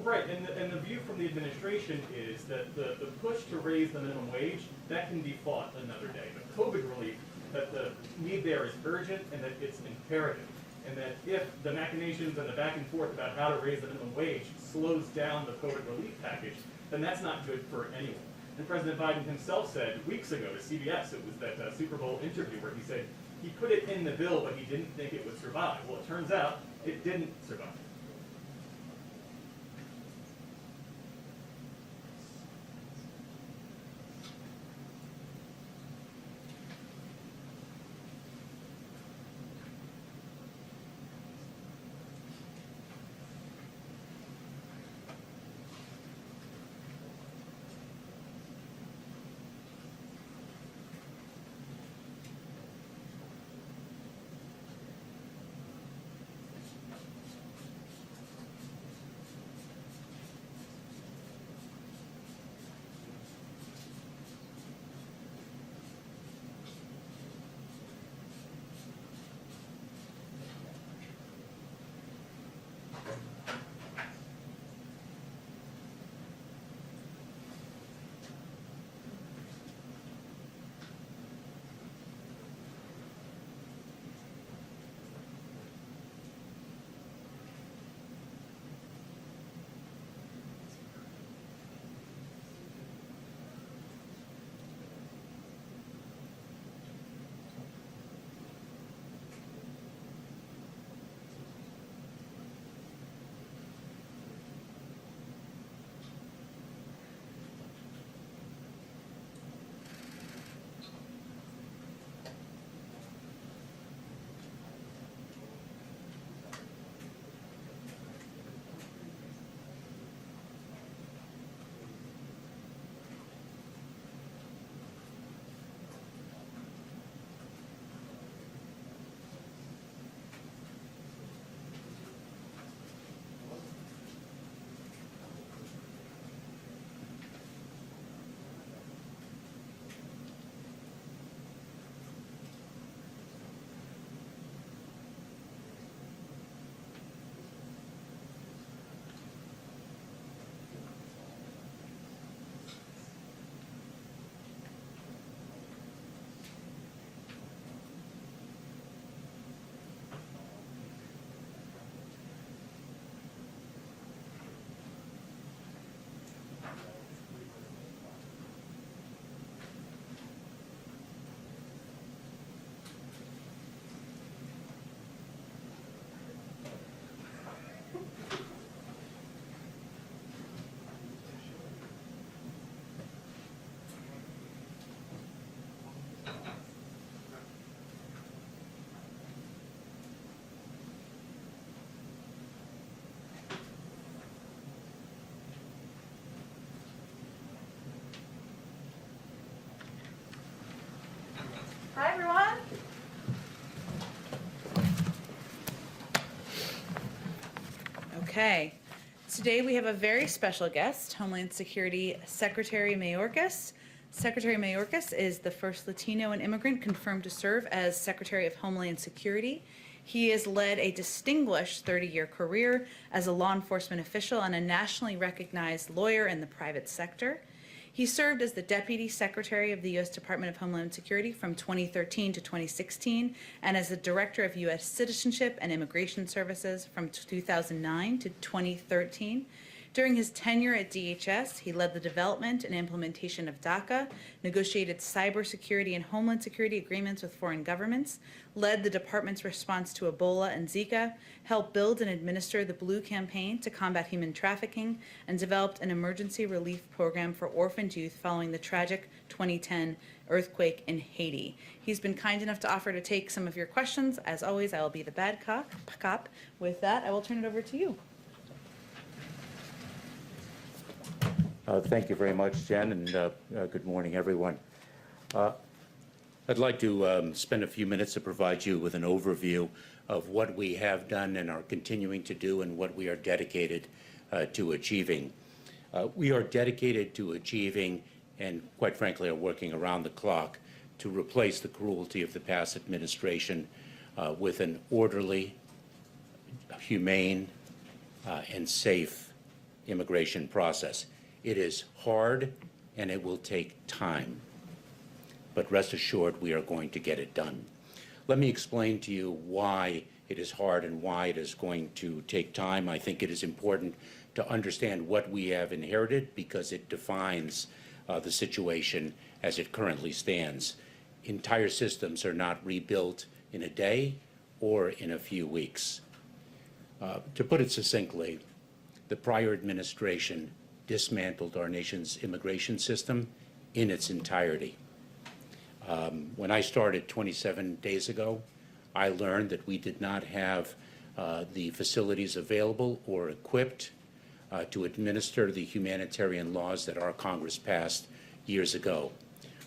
Right, and the view from the administration is that the push to raise the minimum wage, that can be fought another day. But COVID relief, that the need there is urgent and that it's imperative. And that if the machinations and the back and forth about how to raise the minimum wage slows down the COVID relief package, then that's not good for anyone. And President Biden himself said weeks ago to CBS, it was that Super Bowl interview where he said he put it in the bill, but he didn't think it would survive. Well, it turns out it didn't survive. Hi, everyone. Okay, today we have a very special guest, Homeland Security Secretary Mayorkas. Secretary Mayorkas is the first Latino and immigrant confirmed to serve as Secretary of Homeland Security. He has led a distinguished 30-year career as a law enforcement official and a nationally recognized lawyer in the private sector. He served as the Deputy Secretary of the U.S. Department of Homeland Security from 2013 to 2016 and as the Director of U.S. Citizenship and Immigration Services from 2009 to 2013. During his tenure at DHS, he led the development and implementation of DACA, negotiated cybersecurity and homeland security agreements with foreign governments, led the department's response to Ebola and Zika, helped build and administer the Blue Campaign to combat human trafficking, and developed an emergency relief program for orphaned youth following the tragic 2010 earthquake in Haiti. He's been kind enough to offer to take some of your questions. As always, I will be the bad cop. With that, I will turn it over to you. Thank you very much, Jen, and good morning, everyone. I'd like to spend a few minutes to provide you with an overview of what we have done and are continuing to do and what we are dedicated to achieving. We are dedicated to achieving and, quite frankly, are working around the clock to replace the cruelty of the past administration with an orderly, humane, and safe immigration process. It is hard and it will take time, but rest assured we are going to get it done. Let me explain to you why it is hard and why it is going to take time. I think it is important to understand what we have inherited because it defines the situation as it currently stands. Entire systems are not rebuilt in a day or in a few weeks. To put it succinctly, the prior administration dismantled our nation's immigration system in its entirety. When I started 27 days ago, I learned that we did not have the facilities available or equipped to administer the humanitarian laws that our Congress passed years ago.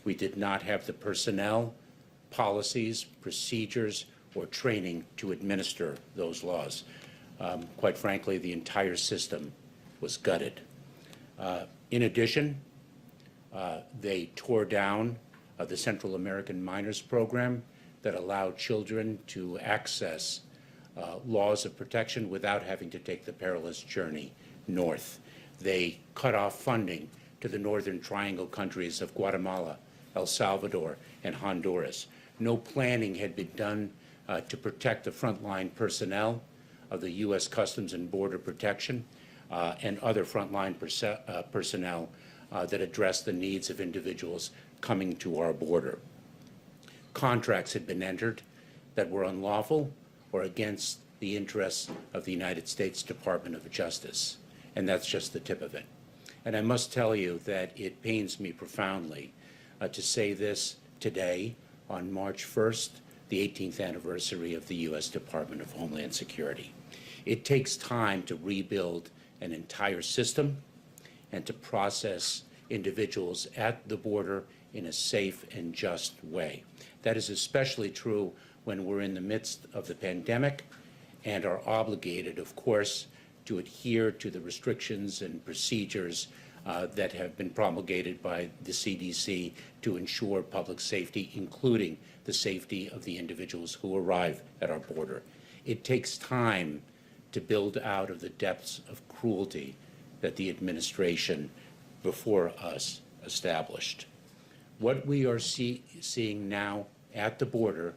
We did not have the personnel, policies, procedures, or training to administer those laws. Quite frankly, the entire system was gutted. In addition, they tore down the Central American Minors Program that allowed children to access laws of protection without having to take the perilous journey north. They cut off funding to the Northern Triangle countries of Guatemala, El Salvador, and Honduras. No planning had been done to protect the frontline personnel of the U.S. Customs and Border Protection and other frontline personnel that address the needs of individuals coming to our border. Contracts had been entered that were unlawful or against the interests of the United States Department of Justice. And that's just the tip of it. And I must tell you that it pains me profoundly to say this today on March 1st, the 18th anniversary of the U.S. Department of Homeland Security. It takes time to rebuild an entire system and to process individuals at the border in a safe and just way. That is especially true when we're in the midst of the pandemic and are obligated, of course, to adhere to the restrictions and procedures that have been promulgated by the CDC to ensure public safety, including the safety of the individuals who arrive at our border. It takes time to build out of the depths of cruelty that the administration before us established. What we are seeing now at the border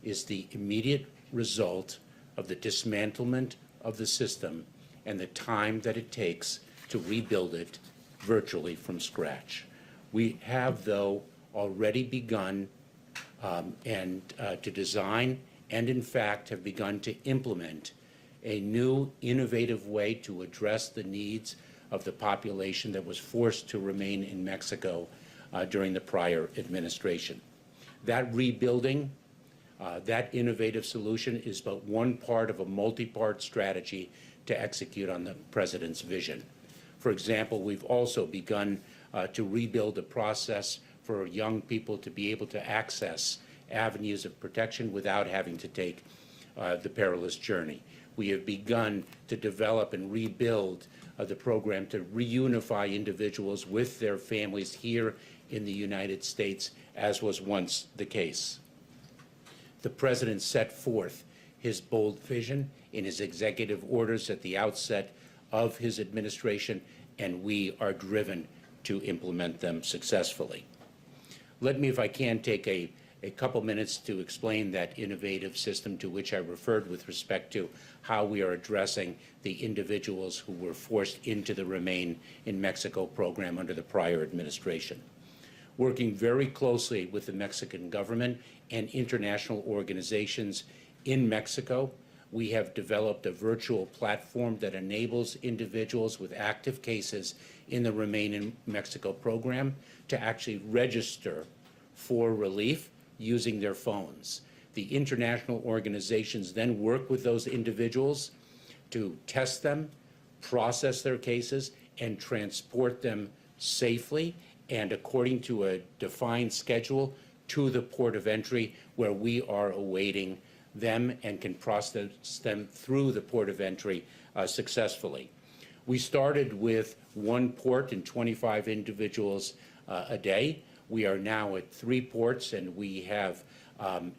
is the immediate result of the dismantlement of the system and the time that it takes to rebuild it virtually from scratch. We have, though, already begun to design and, in fact, have begun to implement a new, innovative way to address the needs of the population that was forced to remain in Mexico during the prior administration. That rebuilding, that innovative solution is but one part of a multi-part strategy to execute on the President's vision. For example, we've also begun to rebuild the process for young people to be able to access avenues of protection without having to take the perilous journey. We have begun to develop and rebuild the program to reunify individuals with their families here in the United States, as was once the case. The President set forth his bold vision in his executive orders at the outset of his administration, and we are driven to implement them successfully. Let me, if I can, take a couple minutes to explain that innovative system to which I referred with respect to how we are addressing the individuals who were forced into the Remain in Mexico program under the prior administration. Working very closely with the Mexican government and international organizations in Mexico, we have developed a virtual platform that enables individuals with active cases in the Remain in Mexico program to actually register for relief using their phones. The international organizations then work with those individuals to test them, process their cases, and transport them safely and according to a defined schedule to the port of entry, where we are awaiting them and can process them through the port of entry successfully. We started with one port and 25 individuals a day. We are now at 3 ports, and we have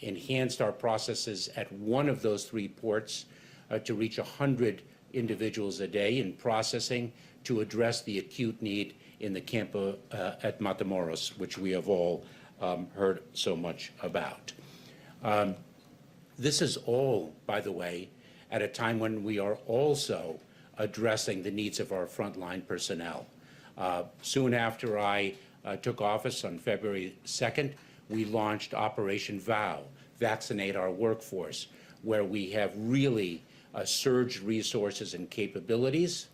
enhanced our processes at one of those 3 ports to reach 100 individuals a day in processing to address the acute need in the camp at Matamoros, which we have all heard so much about. This is all, by the way, at a time when we are also addressing the needs of our frontline personnel. Soon after I took office on February 2nd, we launched Operation VOW, Vaccinate Our Workforce, where we have really surged resources and capabilities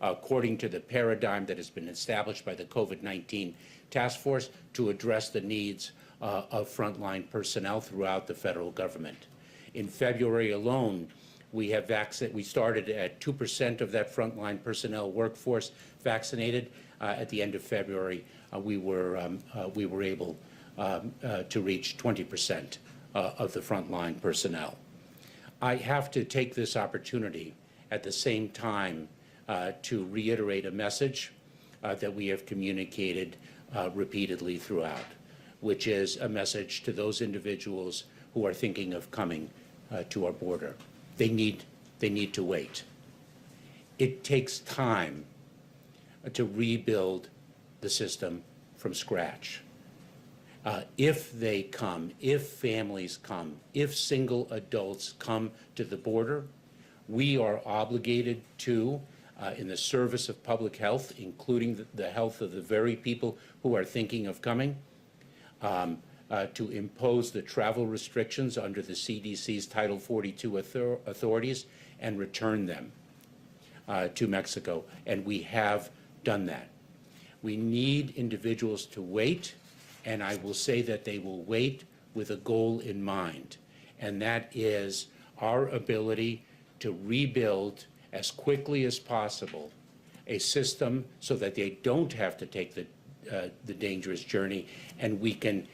according to the paradigm that has been established by the COVID-19 task force to address the needs of frontline personnel throughout the federal government. In February alone, we started at 2% of that frontline personnel workforce vaccinated. At the end of February, we were able to reach 20% of the frontline personnel. I have to take this opportunity at the same time to reiterate a message that we have communicated repeatedly throughout, which is a message to those individuals who are thinking of coming to our border. They need to wait. It takes time to rebuild the system from scratch. If they come, if families come, if single adults come to the border, we are obligated to, in the service of public health, including the health of the very people who are thinking of coming, to impose the travel restrictions under the CDC's Title 42 authorities and return them to Mexico. And we have done that. We need individuals to wait, and I will say that they will wait with a goal in mind, and that is our ability to rebuild as quickly as possible a system so that they don't have to take the dangerous journey, and we can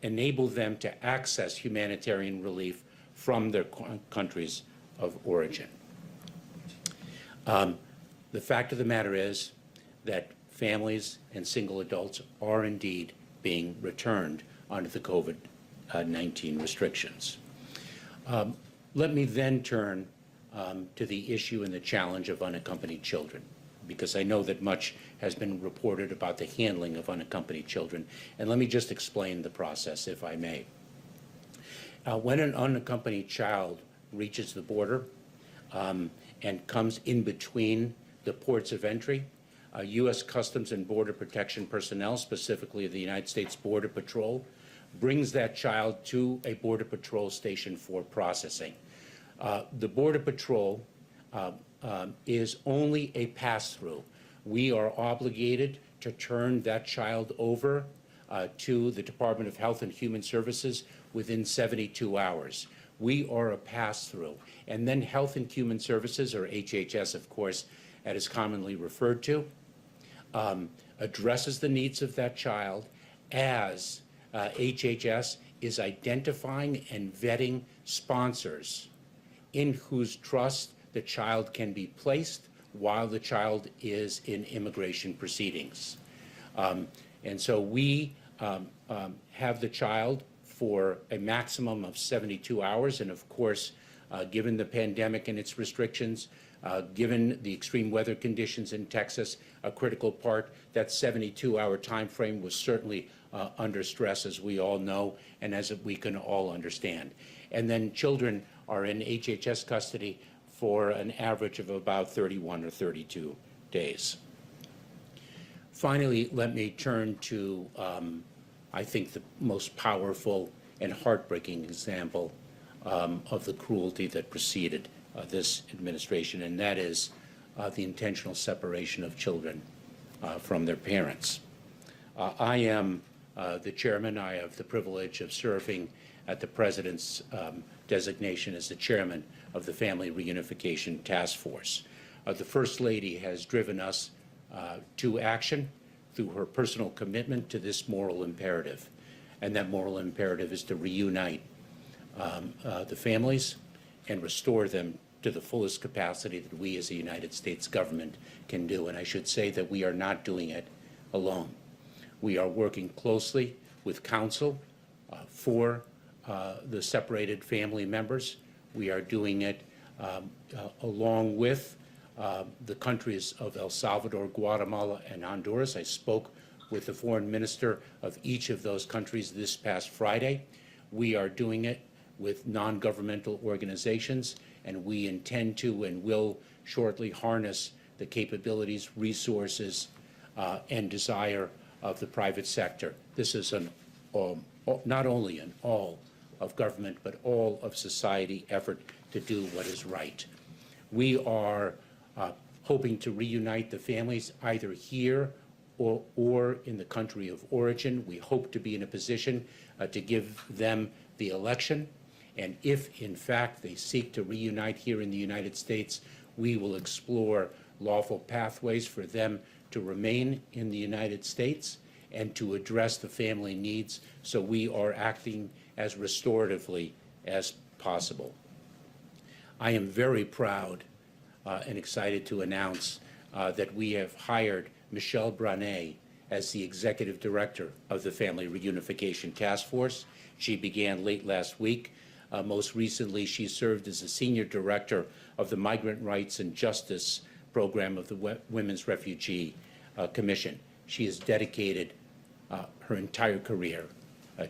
enable them to access humanitarian relief from their countries of origin. The fact of the matter is that families and single adults are indeed being returned under the COVID-19 restrictions. Let me then turn to the issue and the challenge of unaccompanied children, because I know that much has been reported about the handling of unaccompanied children. And let me just explain the process, if I may. When an unaccompanied child reaches the border and comes in between the ports of entry, U.S. Customs and Border Protection personnel, specifically the United States Border Patrol, brings that child to a Border Patrol station for processing. The Border Patrol is only a pass-through. We are obligated to turn that child over to the Department of Health and Human Services within 72 hours. We are a pass-through. And then Health and Human Services, or HHS, of course, as is commonly referred to, addresses the needs of that child as HHS is identifying and vetting sponsors in whose trust the child can be placed while the child is in immigration proceedings. And so we have the child for a maximum of 72 hours. And of course, given the pandemic and its restrictions, given the extreme weather conditions in Texas, a critical part, that 72-hour time frame was certainly under stress, as we all know, and as we can all understand. And then children are in HHS custody for an average of about 31 or 32 days. Finally, let me turn to, I think, the most powerful and heartbreaking example of the cruelty that preceded this administration, and that is the intentional separation of children from their parents. I am the chairman. I have the privilege of serving at the President's designation as the chairman of the Family Reunification Task Force. The First Lady has driven us to action through her personal commitment to this moral imperative, and that moral imperative is to reunite the families and restore them to the fullest capacity that we as the United States government can do. And I should say that we are not doing it alone. We are working closely with counsel for the separated family members. We are doing it along with the countries of El Salvador, Guatemala, and Honduras. I spoke with the foreign minister of each of those countries this past Friday. We are doing it with non-governmental organizations, and we intend to and will shortly harness the capabilities, resources, and desire of the private sector. This is not only an all of government, but all of society effort to do what is right. We are hoping to reunite the families either here or in the country of origin. We hope to be in a position to give them the election. And if, in fact, they seek to reunite here in the United States, we will explore lawful pathways for them to remain in the United States and to address the family needs. So we are acting as restoratively as possible. I am very proud and excited to announce that we have hired Michelle Branet as the Executive Director of the Family Reunification Task Force. She began late last week. Most recently, she served as the Senior Director of the Migrant Rights and Justice Program of the Women's Refugee Commission. She has dedicated her entire career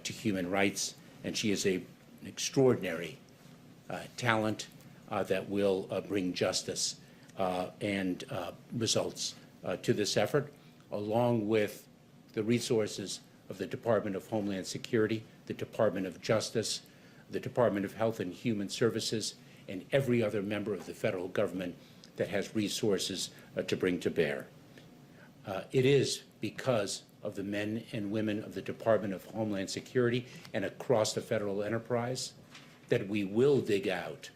to human rights, and she is an extraordinary talent that will bring justice and results to this effort, along with the resources of the Department of Homeland Security, the Department of Justice, the Department of Health and Human Services, and every other member of the federal government that has resources to bring to bear. It is because of the men and women of the Department of Homeland Security and across the federal enterprise that we will dig out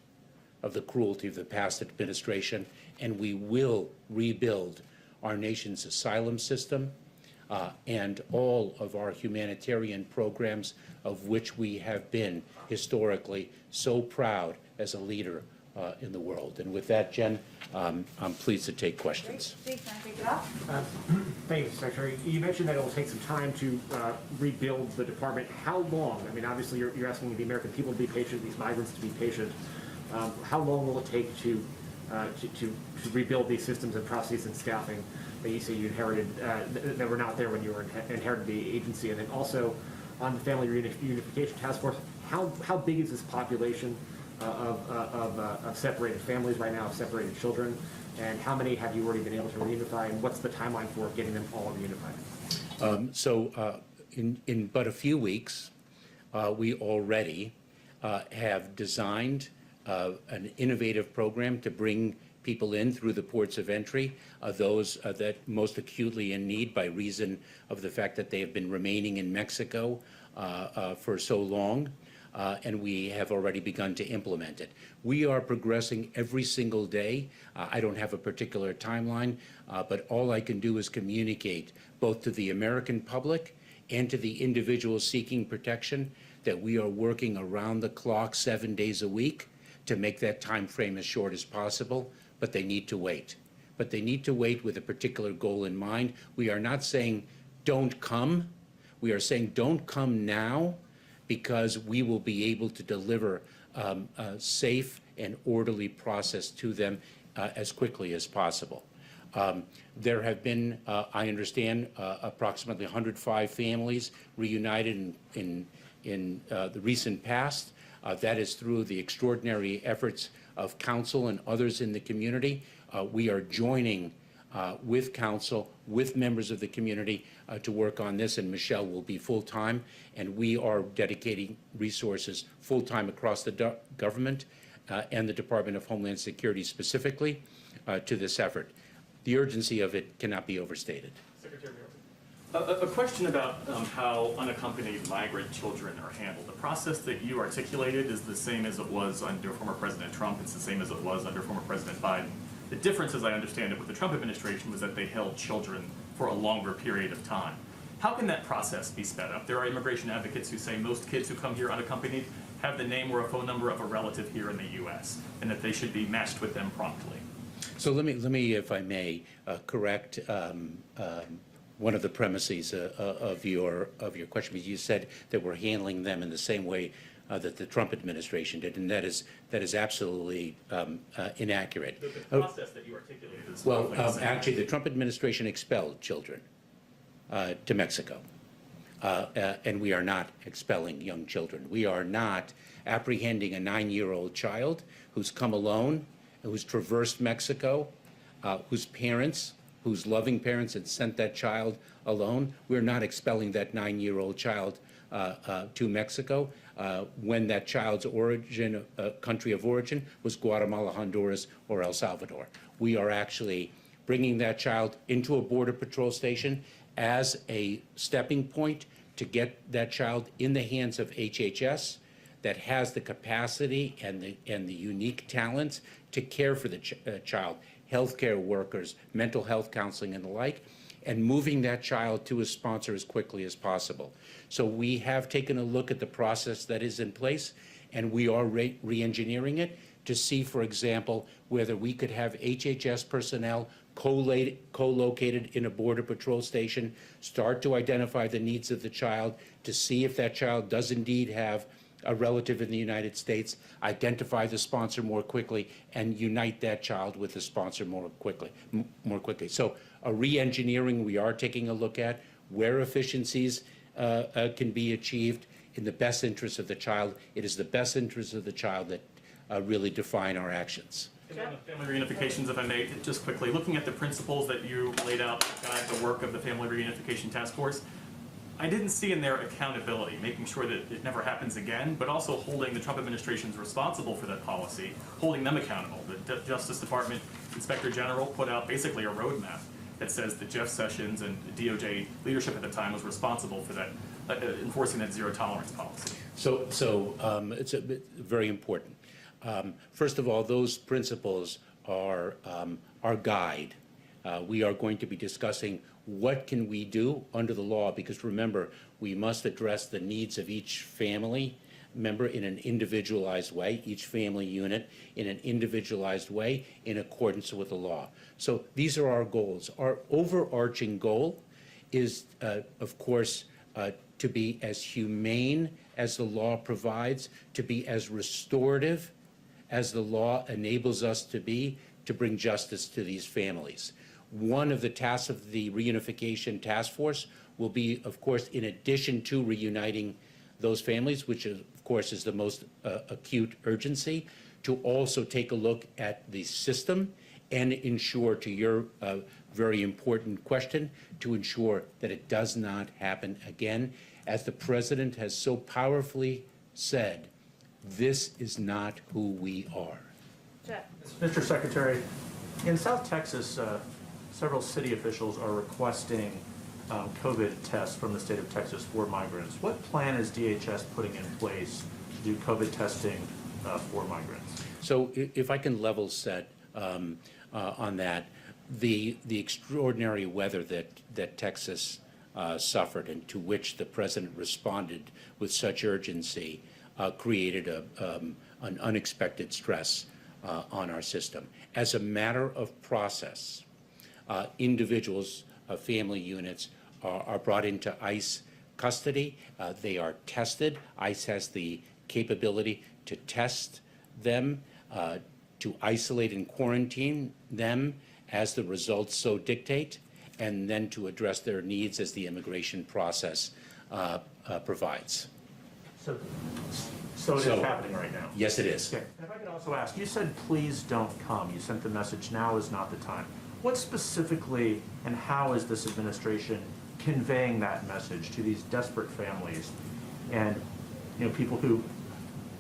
of the cruelty of the past administration, and we will rebuild our nation's asylum system and all of our humanitarian programs, of which we have been historically so proud as a leader in the world. And with that, Jen, I'm pleased to take questions. Great. Steve, can I kick it off? Thank you, Secretary. You mentioned that it will take some time to rebuild the department. How long? I mean, obviously, you're asking the American people to be patient, these migrants to be patient. How long will it take to rebuild these systems and processes and staffing that you say you inherited that were not there when you inherited the agency? And then also on the Family Reunification Task Force, how big is this population of separated families right now, of separated children, and how many have you already been able to reunify, and what's the timeline for getting them all reunified? In but a few weeks, we already have designed an innovative program to bring people in through the ports of entry, those that most acutely in need by reason of the fact that they have been remaining in Mexico for so long. And we have already begun to implement it. We are progressing every single day. I don't have a particular timeline, but all I can do is communicate both to the American public and to the individuals seeking protection that we are working around the clock 7 days a week to make that time frame as short as possible, but they need to wait. But they need to wait with a particular goal in mind. We are not saying don't come. We are saying don't come now, because we will be able to deliver a safe and orderly process to them as quickly as possible. There have been, I understand, approximately 105 families reunited in the recent past. That is through the extraordinary efforts of council and others in the community. We are joining with council, with members of the community to work on this, and Michelle will be full-time, and we are dedicating resources full-time across the government and the Department of Homeland Security specifically to this effort. The urgency of it cannot be overstated. Secretary Mayorkas. A question about how unaccompanied migrant children are handled. The process that you articulated is the same as it was under former President Trump. It's the same as it was under former President Biden. The difference, as I understand it, with the Trump administration was that they held children for a longer period of time. How can that process be sped up? There are immigration advocates who say most kids who come here unaccompanied have the name or a phone number of a relative here in the U.S. and that they should be matched with them promptly. So let me, if I may, correct one of the premises of your question. You said that we're handling them in the same way that the Trump administration did, and that is absolutely inaccurate. The process that you articulated is Well, roughly the same. actually, the Trump administration expelled children to Mexico. And we are not expelling young children. We are not apprehending a 9-year-old child who's come alone, who's traversed Mexico, whose loving parents had sent that child alone. We're not expelling that 9-year-old child to Mexico when that child's country of origin was Guatemala, Honduras, or El Salvador. We are actually bringing that child into a Border Patrol station as a stepping point to get that child in the hands of HHS that has the capacity and the unique talents to care for the child, healthcare workers, mental health counseling, and the like, and moving that child to a sponsor as quickly as possible. So we have taken a look at the process that is in place, and we are re-engineering it to see, for example, whether we could have HHS personnel co-located in a Border Patrol station, start to identify the needs of the child, to see if that child does indeed have a relative in the United States, identify the sponsor more quickly, and unite that child with the sponsor more quickly. So a re-engineering we are taking a look at, where efficiencies can be achieved in the best interest of the child. It is the best interest of the child that really define our actions. And on the family reunifications, if I may, just quickly, looking at the principles that you laid out to guide the work of the Family Reunification Task Force, I didn't see in there accountability, making sure that it never happens again, but also holding the Trump administration's responsible for that policy, holding them accountable. The Justice Department Inspector General put out basically a roadmap that says that Jeff Sessions and DOJ leadership at the time was responsible for that, enforcing that zero tolerance policy. So it's very important. First of all, those principles are our guide. We are going to be discussing what can we do under the law, because remember, we must address the needs of each family member in an individualized way, each family unit in an individualized way in accordance with the law. So these are our goals. Our overarching goal is, of course, to be as humane as the law provides, to be as restorative as the law enables us to be, to bring justice to these families. One of the tasks of the Reunification Task Force will be, of course, in addition to reuniting those families, which is, of course is the most acute urgency, to also take a look at the system and ensure, to your very important question, to ensure that it does not happen again. As the President has so powerfully said, this is not who we are. Jeff. Mr. Secretary, in South Texas, several city officials are requesting COVID tests from the state of Texas for migrants. What plan is DHS putting in place to do COVID testing for migrants? So if I can level set on that, the extraordinary weather that Texas suffered and to which the President responded with such urgency created an unexpected stress on our system. As a matter of process, individuals, family units are brought into ICE custody. They are tested. ICE has the capability to test them, to isolate and quarantine them as the results so dictate, and then to address their needs as the immigration process provides. So it is happening right now? Yes, it is. Okay. And if I could also ask, you said please don't come. You sent the message, now is not the time. What specifically and how is this administration conveying that message to these desperate families and people who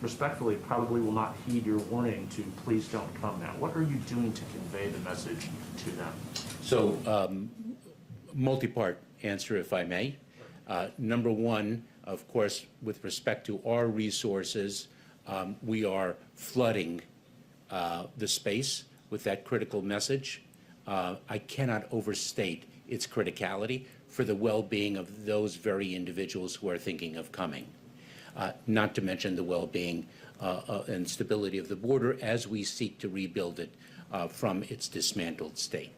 respectfully probably will not heed your warning to please don't come now? What are you doing to convey the message to them? So multi-part answer, if I may. Number one, of course, with respect to our resources, we are flooding the space with that critical message. I cannot overstate its criticality for the well-being of those very individuals who are thinking of coming, not to mention the well-being and stability of the border as we seek to rebuild it from its dismantled state.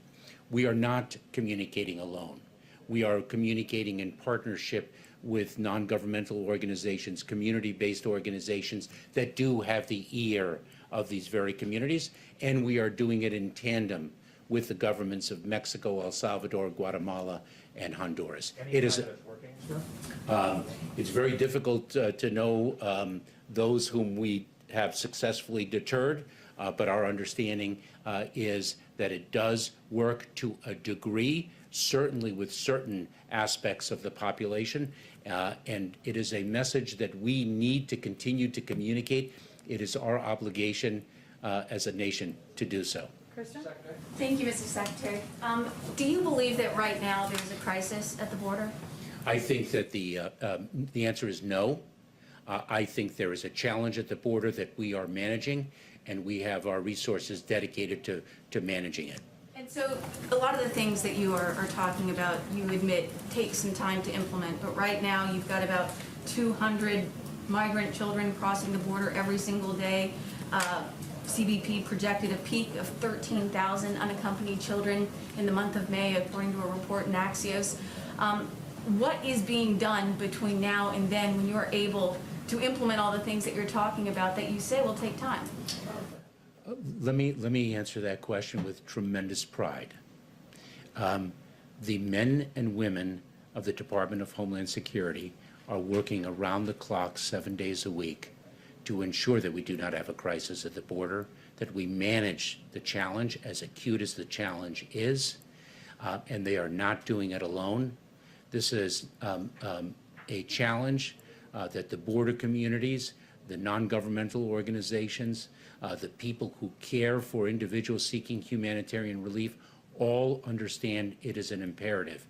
We are not communicating alone. We are communicating in partnership with non-governmental organizations, community-based organizations that do have the ear of these very communities, and we are doing it in tandem with the governments of Mexico, El Salvador, Guatemala, and Honduras. It is. It's very difficult to know those whom we have successfully deterred, but our understanding is that it does work to a degree, certainly with certain aspects of the population, and it is a message that we need to continue to communicate. It is our obligation as a nation to do so. Kristen? Thank you, Mr. Secretary. Do you believe that right now there's a crisis at the border? I think that the answer is no. I think there is a challenge at the border that we are managing, and we have our resources dedicated to managing it. And so a lot of the things that you are talking about, you admit, take some time to implement. But right now, you've got about 200 migrant children crossing the border every single day. CBP projected a peak of 13,000 unaccompanied children in the month of May, according to a report in Axios. What is being done between now and then when you're able to implement all the things that you're talking about that you say will take time? Let me answer that question with tremendous pride. The men and women of the Department of Homeland Security are working around the clock 7 days a week to ensure that we do not have a crisis at the border, that we manage the challenge, as acute as the challenge is, and they are not doing it alone. This is a challenge that the border communities, the non-governmental organizations, the people who care for individuals seeking humanitarian relief all understand it is an imperative.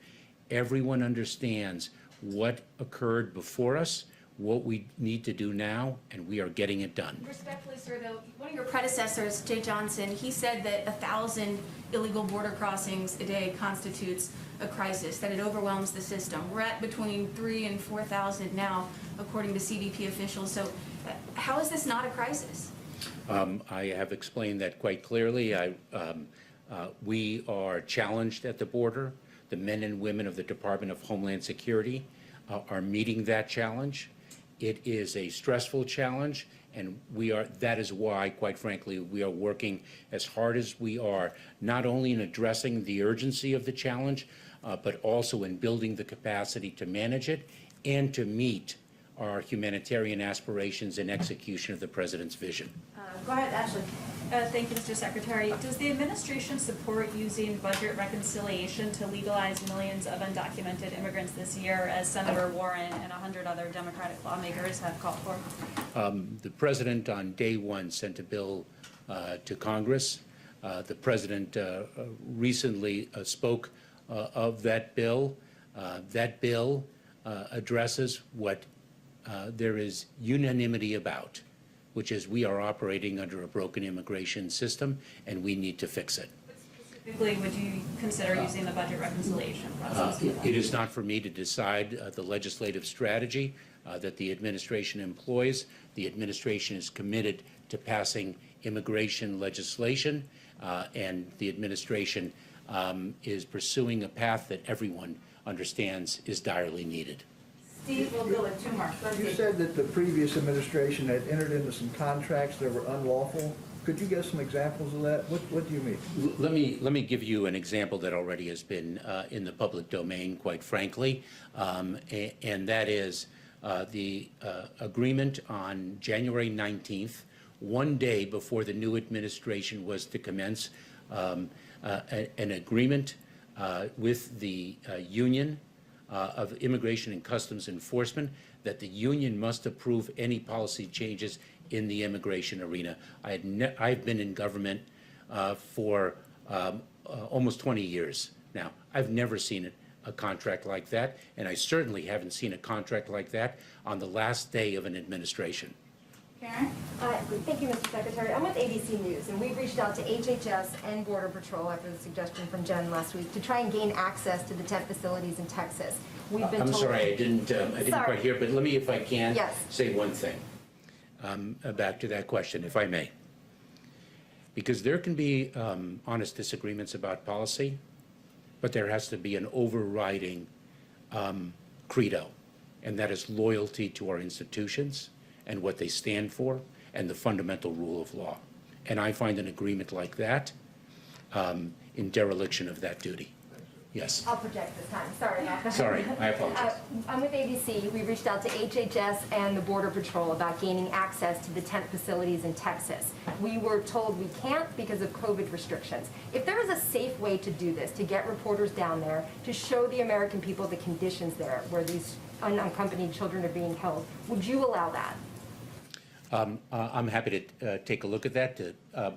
Everyone understands what occurred before us, what we need to do now, and we are getting it done. Respectfully, sir, though, one of your predecessors, Jay Johnson, he said that 1,000 illegal border crossings a day constitutes a crisis, that it overwhelms the system. We're at between 3,000 and 4,000 now, according to CBP officials. So how is this not a crisis? I have explained that quite clearly. We are challenged at the border. The men and women of the Department of Homeland Security are meeting that challenge. It is a stressful challenge, and that is why, quite frankly, we are working as hard as we are, not only in addressing the urgency of the challenge, but also in building the capacity to manage it and to meet our humanitarian aspirations and execution of the President's vision. Go ahead, Ashley. Thank you, Mr. Secretary. Does the administration support using budget reconciliation to legalize millions of undocumented immigrants this year, as Senator Warren and 100 other Democratic lawmakers have called for? The President on day one sent a bill to Congress. The President recently spoke of that bill. That bill addresses what there is unanimity about, which is we are operating under a broken immigration system, and we need to fix it. Specifically, would you consider using the budget reconciliation process? It is not for me to decide the legislative strategy that the administration employs. The administration is committed to passing immigration legislation, and the administration is pursuing a path that everyone understands is direly needed. Steve, we'll go with two more. You said that the previous administration had entered into some contracts that were unlawful. Could you give some examples of that? What do you mean? Let me give you an example that already has been in the public domain, quite frankly, and that is the agreement on January 19th, one day before the new administration was to commence, an agreement with the union of Immigration and Customs Enforcement that the union must approve any policy changes in the immigration arena. I've been in government for almost 20 years now. I've never seen a contract like that, and I certainly haven't seen a contract like that on the last day of an administration. Karen? Thank you, Mr. Secretary. I'm with ABC News, and we've reached out to HHS and Border Patrol after the suggestion from Jen last week to try and gain access to the tent facilities in Texas. We've been I'm told... sorry, I didn't quite hear, but let me, if I can, Yes. say one thing back to that question, if I may. Because there can be honest disagreements about policy, but there has to be an overriding credo, and that is loyalty to our institutions and what they stand for and the fundamental rule of law. And I find an agreement like that in dereliction of that duty. Yes. I'll project this time, sorry about that. Sorry, I apologize. I'm with ABC. We reached out to HHS and the Border Patrol about gaining access to the tent facilities in Texas. We were told we can't because of COVID restrictions. If there was a safe way to do this, to get reporters down there, to show the American people the conditions there where these unaccompanied children are being held, would you allow that? I'm happy to take a look at that.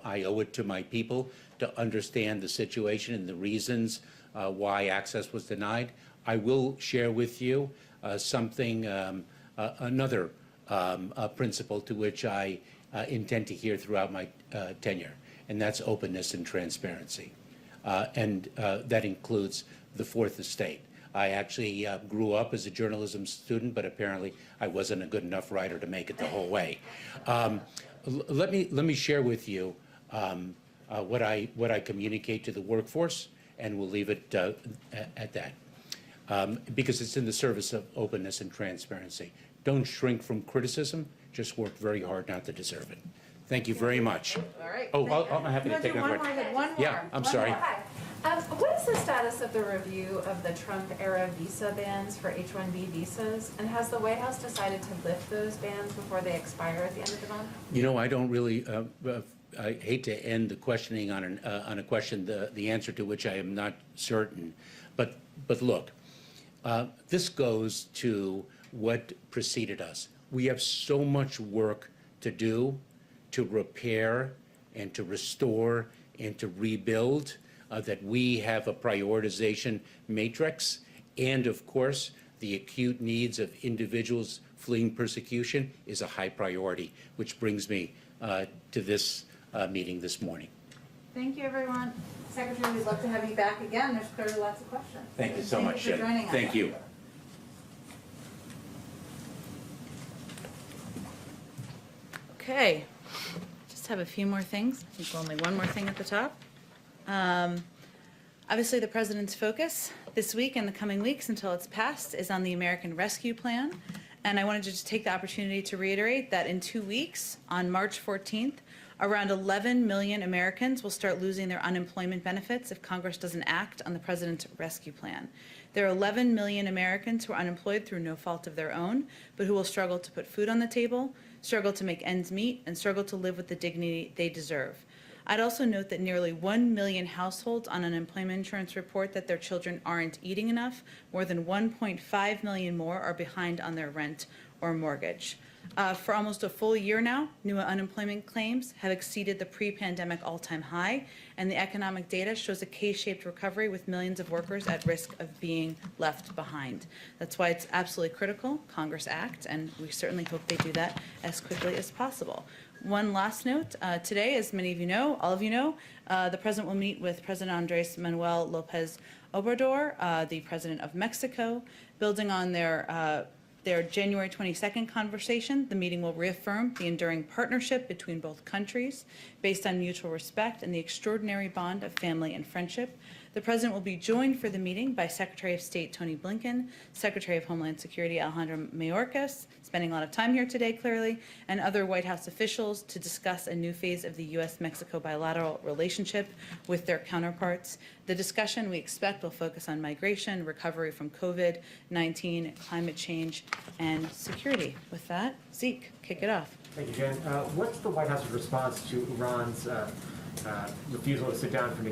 I owe it to my people to understand the situation and the reasons why access was denied. I will share with you another principle to which I intend to adhere throughout my tenure, and that's openness and transparency. And that includes the Fourth Estate. I actually grew up as a journalism student, but apparently I wasn't a good enough writer to make it the whole way. Let me share with you what I communicate to the workforce, and we'll leave it at that, because it's in the service of openness and transparency. Don't shrink from criticism. Just work very hard not to deserve it. Thank you very much. All right. Oh, I'm happy to take another one. One more. Yeah, I'm sorry. What is the status of the review of the Trump-era visa bans for H-1B visas? And has the White House decided to lift those bans before they expire at the end of the month? You know, I don't really, I hate to end the questioning on a question, the answer to which I am not certain. But look, this goes to what preceded us. We have so much work to do to repair and to restore and to rebuild that we have a prioritization matrix. And of course, the acute needs of individuals fleeing persecution is a high priority, which brings me to this meeting this morning. Thank you, everyone. Secretary, we'd love to have you back again. There's clearly lots of questions. Thank you so much, Thank you for Jen. joining us. Thank you. Okay, just have a few more things. I think only one more thing at the top. Obviously, the president's focus this week and the coming weeks until it's passed is on the American Rescue Plan. And I wanted to just take the opportunity to reiterate that in 2 weeks, on March 14th, around 11 million Americans will start losing their unemployment benefits if Congress doesn't act on the president's rescue plan. There are 11 million Americans who are unemployed through no fault of their own, but who will struggle to put food on the table, struggle to make ends meet, and struggle to live with the dignity they deserve. I'd also note that nearly 1 million households on unemployment insurance report that their children aren't eating enough. More than 1.5 million more are behind on their rent or mortgage. For almost a full year now, new unemployment claims have exceeded the pre-pandemic all-time high, and the economic data shows a K-shaped recovery with millions of workers at risk of being left behind. That's why it's absolutely critical Congress act, and we certainly hope they do that as quickly as possible. One last note, today, as many of you know, all of you know, the President will meet with President Andres Manuel Lopez Obrador, the President of Mexico. Building on their January 22nd conversation, the meeting will reaffirm the enduring partnership between both countries based on mutual respect and the extraordinary bond of family and friendship. The President will be joined for the meeting by Secretary of State Tony Blinken, Secretary of Homeland Security Alejandro Mayorkas, spending a lot of time here today clearly, and other White House officials to discuss a new phase of the U.S.-Mexico bilateral relationship with their counterparts. The discussion we expect will focus on migration, recovery from COVID-19, climate change, and security. With that, Zeke, kick it off. Thank you, Jen. What's the White House's response to Iran's refusal to sit down for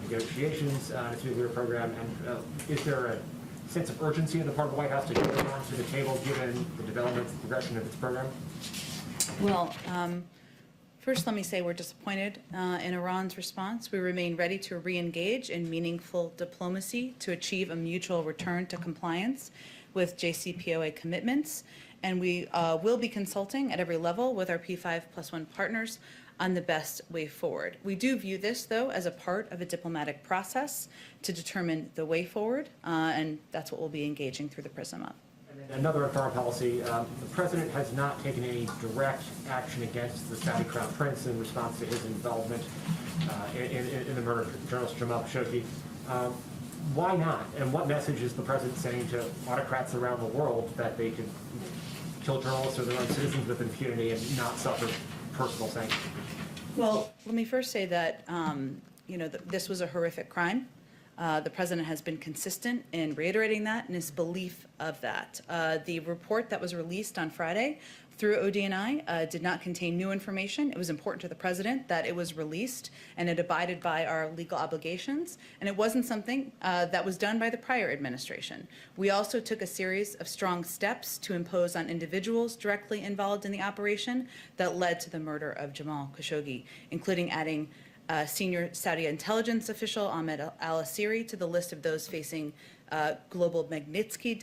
negotiations on its nuclear program? And is there a sense of urgency on the part of the White House to get Iran to the table given the development and progression of its program? Well, first let me say we're disappointed in Iran's response. We remain ready to re-engage in meaningful diplomacy to achieve a mutual return to compliance with JCPOA commitments. And we will be consulting at every level with our P5+1 partners on the best way forward. We do view this, though, as a part of a diplomatic process to determine the way forward, and that's what we'll be engaging through the prism of. And then another on foreign policy, the President has not taken any direct action against the Saudi Crown Prince in response to his involvement in the murder of journalist Jamal Khashoggi. Why not? And what message is the president saying to autocrats around the world that they can kill journalists or their own citizens with impunity and not suffer personal sanctions? Well, let me first say that, this was a horrific crime. The president has been consistent in reiterating that and his belief of that. The report that was released on Friday through ODNI did not contain new information. It was important to the president that it was released and it abided by our legal obligations. And it wasn't something that was done by the prior administration. We also took a series of strong steps to impose on individuals directly involved in the operation that led to the murder of Jamal Khashoggi, including adding senior Saudi intelligence official Ahmed al-Asiri to the list of those facing global Magnitsky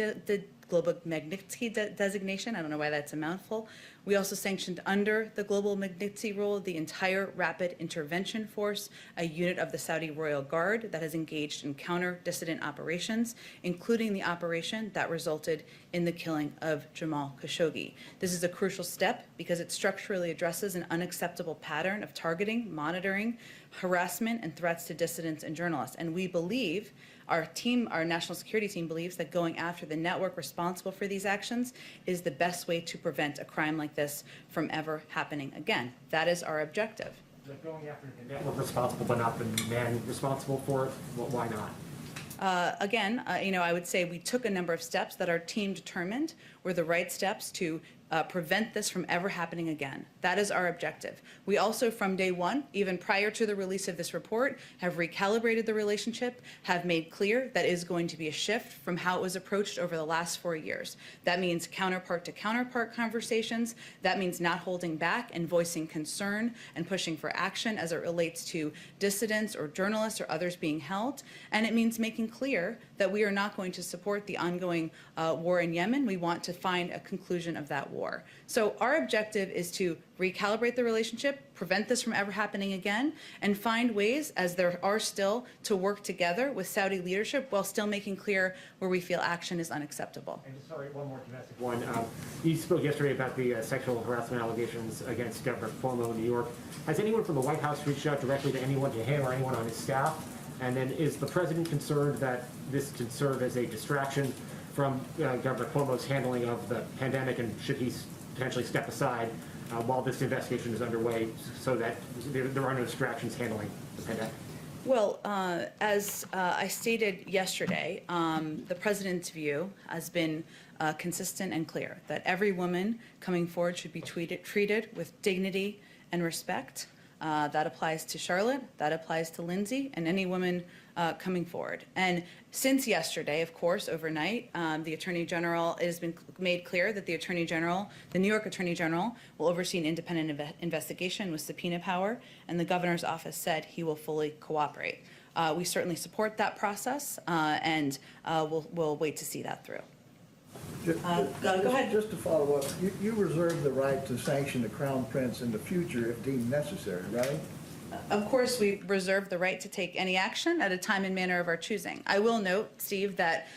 designation. I don't know why that's a mouthful. We also sanctioned under the global Magnitsky rule the entire Rapid Intervention Force, a unit of the Saudi Royal Guard that has engaged in counter-dissident operations, including the operation that resulted in the killing of Jamal Khashoggi. This is a crucial step because it structurally addresses an unacceptable pattern of targeting, monitoring, harassment, and threats to dissidents and journalists. And we believe, our national security team believes, that going after the network responsible for these actions is the best way to prevent a crime like this from ever happening again. That is our objective. But going after the network responsible but not the man responsible for it, well, why not? I would say we took a number of steps that our team determined were the right steps to prevent this from ever happening again. That is our objective. We also, from day one, even prior to the release of this report, have recalibrated the relationship, have made clear that is going to be a shift from how it was approached over the last 4 years. That means counterpart to counterpart conversations. That means not holding back and voicing concern and pushing for action as it relates to dissidents or journalists or others being held. And it means making clear that we are not going to support the ongoing war in Yemen. We want to find a conclusion of that war. So our objective is to recalibrate the relationship, prevent this from ever happening again, and find ways, as there are still, to work together with Saudi leadership while still making clear where we feel action is unacceptable. And sorry, one more domestic one. You spoke yesterday about the sexual harassment allegations against Governor Cuomo in New York. Has anyone from the White House reached out directly to anyone, to him or anyone on his staff? And then is the president concerned that this could serve as a distraction from Governor Cuomo's handling of the pandemic, and should he potentially step aside while this investigation is underway so that there are no distractions handling the pandemic? Well, as I stated yesterday, the president's view has been consistent and clear that every woman coming forward should be treated with dignity and respect. That applies to Charlotte, that applies to Lindsay, and any woman coming forward. And since yesterday, of course, overnight, the Attorney General, it has been made clear that the New York Attorney General, will oversee an independent investigation with subpoena power, and the governor's office said he will fully cooperate. We certainly support that process, and we'll wait to see that through. Go ahead. Just to follow up, you reserve the right to sanction the Crown Prince in the future if deemed necessary, right? Of course, we reserve the right to take any action at a time and manner of our choosing. I will note, Steve, that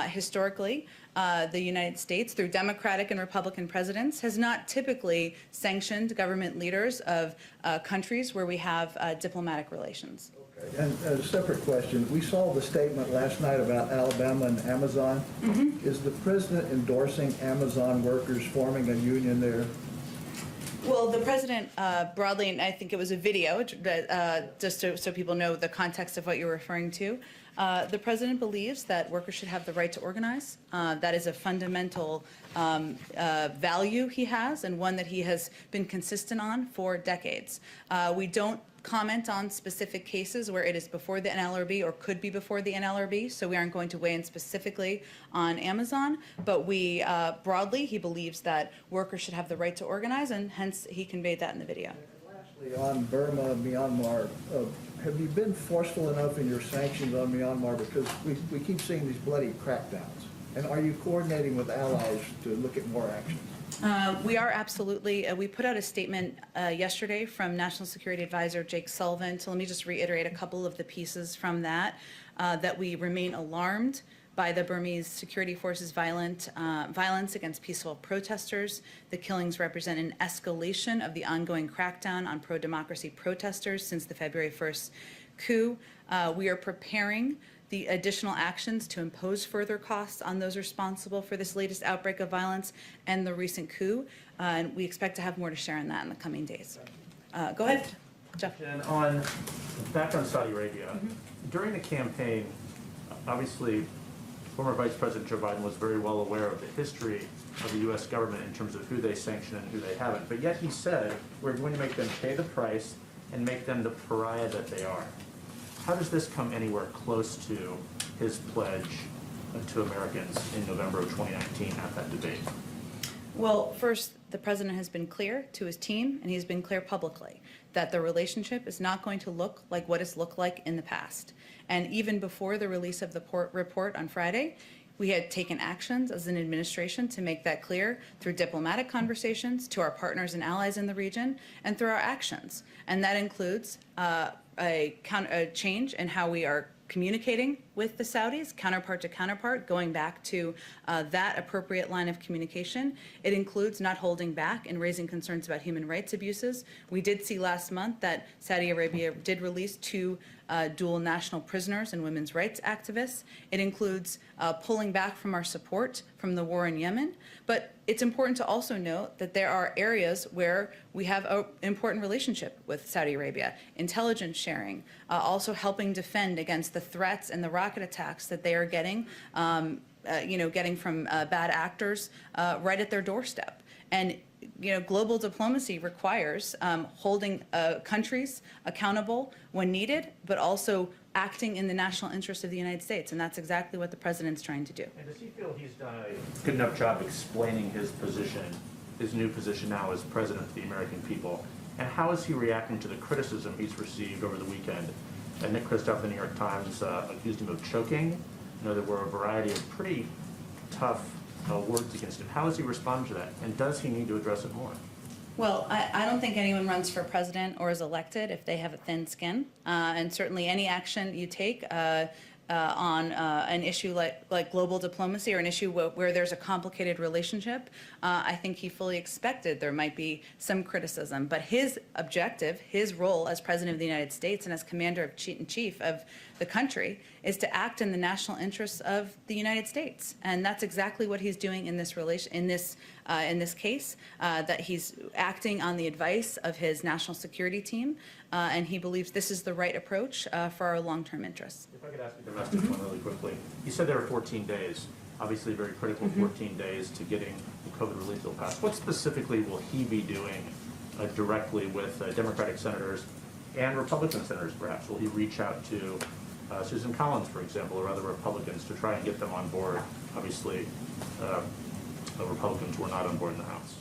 historically, the United States, through Democratic and Republican presidents, has not typically sanctioned government leaders of countries where we have diplomatic relations. And a separate question, we saw the statement last night about Alabama and Amazon. Mm-hmm. Is the president endorsing Amazon workers forming a union there? Well, the president broadly, and I think it was a video, just so people know the context of what you're referring to, the president believes that workers should have the right to organize. That is a fundamental value he has, and one that he has been consistent on for decades. We don't comment on specific cases where it is before the NLRB or could be before the NLRB, so we aren't going to weigh in specifically on Amazon, but we broadly, he believes that workers should have the right to organize, and hence he conveyed that in the video. Lastly, on Burma, Myanmar, have you been forceful enough in your sanctions on Myanmar, because we keep seeing these bloody crackdowns, and are you coordinating with allies to look at more action? We are absolutely. We put out a statement yesterday from National Security Advisor Jake Sullivan. So let me just reiterate a couple of the pieces from that. That we remain alarmed by the Burmese security forces' violence against peaceful protesters. The killings represent an escalation of the ongoing crackdown on pro-democracy protesters since the February 1st coup. We are preparing the additional actions to impose further costs on those responsible for this latest outbreak of violence and the recent coup. And we expect to have more to share on that in the coming days. Go ahead, Jeff. And back on Saudi Arabia, during the campaign, obviously, former Vice President Joe Biden was very well aware of the history of the U.S. government in terms of who they sanction and who they haven't. But yet he said, we're going to make them pay the price and make them the pariah that they are. How does this come anywhere close to his pledge to Americans in November of 2019 at that debate? Well, first, the president has been clear to his team, and he's been clear publicly, that the relationship is not going to look like what it's looked like in the past. And even before the release of the report on Friday, we had taken actions as an administration to make that clear through diplomatic conversations to our partners and allies in the region and through our actions. And that includes a change in how we are communicating with the Saudis, counterpart to counterpart, going back to that appropriate line of communication. It includes not holding back and raising concerns about human rights abuses. We did see last month that Saudi Arabia did release 2 dual national prisoners and women's rights activists. It includes pulling back from our support from the war in Yemen. But it's important to also note that there are areas where we have an important relationship with Saudi Arabia. Intelligence sharing, also helping defend against the threats and the rocket attacks that they are getting, getting from bad actors right at their doorstep. And global diplomacy requires holding countries accountable when needed, but also acting in the national interest of the United States, and that's exactly what the president's trying to do. And does he feel he's done a good enough job explaining his position, his new position now as president of the American people? And how is he reacting to the criticism he's received over the weekend? And Nick Kristof of the New York Times accused him of choking. There were a variety of pretty tough words against him. How has he responded to that? And does he need to address it more? Well, I don't think anyone runs for president or is elected if they have a thin skin. And certainly any action you take on an issue like global diplomacy or an issue where there's a complicated relationship, I think he fully expected there might be some criticism. But his objective, his role as president of the United States and as commander-in-chief of the country is to act in the national interests of the United States. And that's exactly what he's doing in this case, that he's acting on the advice of his national security team, and he believes this is the right approach for our long-term interests. If I could ask you the rest of one really quickly. You said there were 14 days, obviously very critical 14 days to getting the COVID relief bill passed. What specifically will he be doing directly with Democratic senators and Republican senators, perhaps? Will he reach out to Susan Collins, for example, or other Republicans to try and get them on board? Obviously, the Republicans were not on board in the House.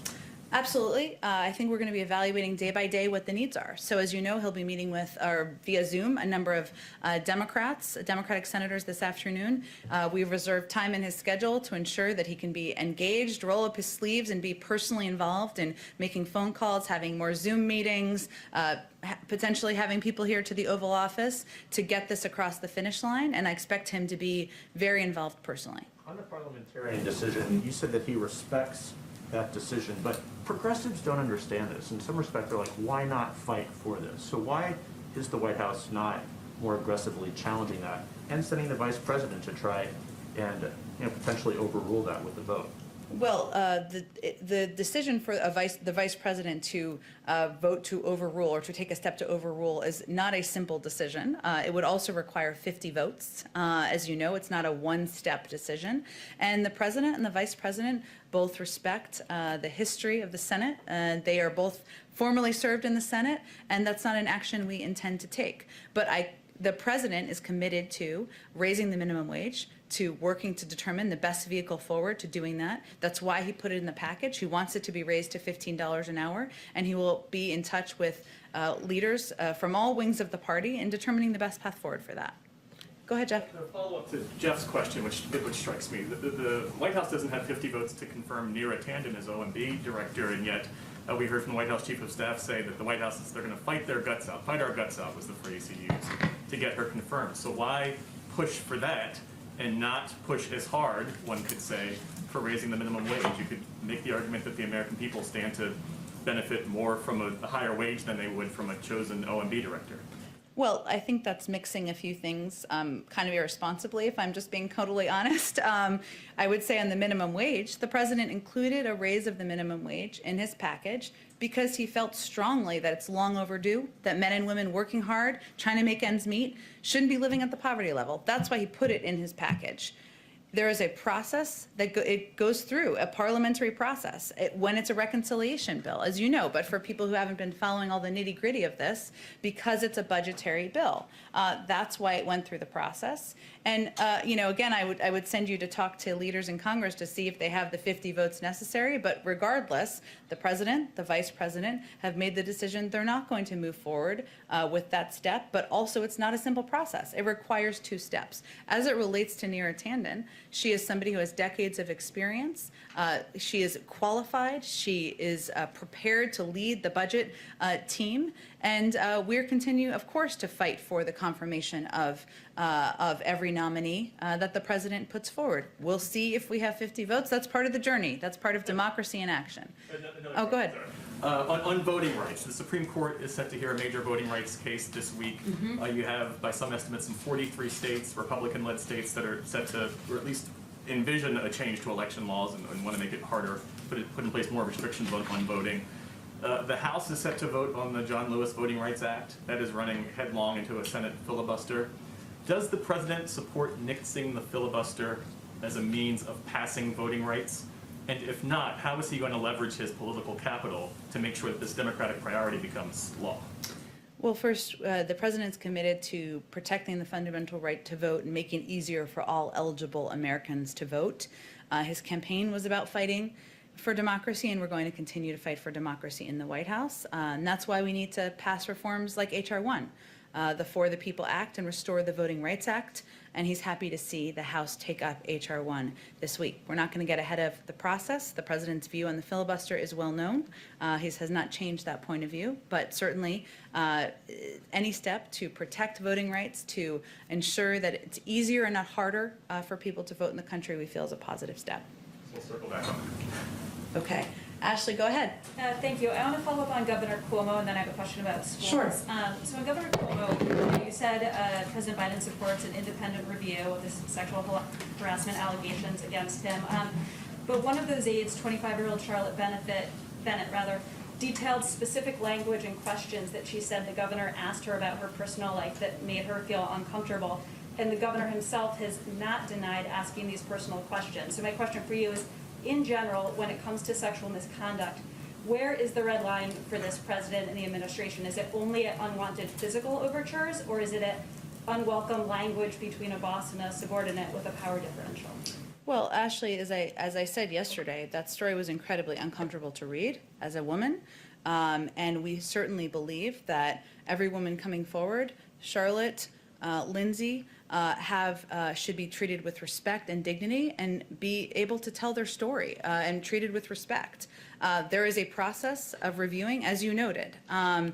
Absolutely. I think we're going to be evaluating day by day what the needs are. So as you know, he'll be meeting with, or via Zoom, a number of Democratic senators this afternoon. We've reserved time in his schedule to ensure that he can be engaged, roll up his sleeves, and be personally involved in making phone calls, having more Zoom meetings, potentially having people here to the Oval Office to get this across the finish line. And I expect him to be very involved personally. On the parliamentarian decision, you said that he respects that decision, but progressives don't understand this. In some respect, they're like, why not fight for this? So why is the White House not more aggressively challenging that and sending the vice president to try and potentially overrule that with the vote? Well, the decision for the vice president to vote to overrule or to take a step to overrule is not a simple decision. It would also require 50 votes. As you know, it's not a one-step decision. And the president and the vice president both respect the history of the Senate. They are both formally served in the Senate, and that's not an action we intend to take. But the president is committed to raising the minimum wage, to working to determine the best vehicle forward to doing that. That's why he put it in the package. He wants it to be raised to $15 an hour, and he will be in touch with leaders from all wings of the party in determining the best path forward for that. Go ahead, Jeff. A follow-up to Jeff's question, which strikes me. The White House doesn't have 50 votes to confirm Neera Tanden as OMB director, and yet we heard from the White House Chief of Staff say that the White House they're going to fight our guts out was the phrase he used, to get her confirmed. So why push for that and not push as hard, one could say, for raising the minimum wage? You could make the argument that the American people stand to benefit more from a higher wage than they would from a chosen OMB director. Well, I think that's mixing a few things kind of irresponsibly, if I'm just being totally honest. I would say on the minimum wage, the president included a raise of the minimum wage in his package because he felt strongly that it's long overdue, that men and women working hard, trying to make ends meet, shouldn't be living at the poverty level. That's why he put it in his package. There is a process that it goes through, a parliamentary process, when it's a reconciliation bill, as you know, but for people who haven't been following all the nitty-gritty of this, because it's a budgetary bill. That's why it went through the process. And, again, I would send you to talk to leaders in Congress to see if they have the 50 votes necessary, but regardless, the president, the vice president have made the decision they're not going to move forward with that step, but also it's not a simple process. It requires 2 steps. As it relates to Neera Tanden, she is somebody who has decades of experience. She is qualified. She is prepared to lead the budget team. And we're continue, of course, to fight for the confirmation of every nominee that the president puts forward. We'll see if we have 50 votes. That's part of the journey. That's part of democracy in action. Oh, go ahead. On voting rights, the Supreme Court is set to hear a major voting rights case this week. You have, by some estimates, some 43 states, Republican-led states, that are set to, or at least envision a change to election laws and want to make it harder, put in place more restrictions on voting. The House is set to vote on the John Lewis Voting Rights Act. That is running headlong into a Senate filibuster. Does the president support nixing the filibuster as a means of passing voting rights? And if not, how is he going to leverage his political capital to make sure that this Democratic priority becomes law? Well, first, the president's committed to protecting the fundamental right to vote and making it easier for all eligible Americans to vote. His campaign was about fighting for democracy, and we're going to continue to fight for democracy in the White House. And that's why we need to pass reforms like H.R. 1, the For the People Act, and restore the Voting Rights Act. And he's happy to see the House take up H.R. 1 this week. We're not going to get ahead of the process. The president's view on the filibuster is well known. He has not changed that point of view, but certainly any step to protect voting rights, to ensure that it's easier and not harder for people to vote in the country, we feel is a positive step. We'll circle back on that. Okay. Ashley, go ahead. Thank you. I want to follow up on Governor Cuomo, and then I have a question about schools. Sure. So on Governor Cuomo, you said President Biden supports an independent review of the sexual harassment allegations against him. But one of those aides, 25-year-old Charlotte Bennett, detailed specific language and questions that she said the governor asked her about her personal life that made her feel uncomfortable. And the governor himself has not denied asking these personal questions. So my question for you is, in general, when it comes to sexual misconduct, where is the red line for this president and the administration? Is it only at unwanted physical overtures, or is it at unwelcome language between a boss and a subordinate with a power differential? Well, Ashley, as I said yesterday, that story was incredibly uncomfortable to read as a woman. And we certainly believe that every woman coming forward, Charlotte, Lindsay, should be treated with respect and dignity and be able to tell their story and treated with respect. There is a process of reviewing, as you noted, an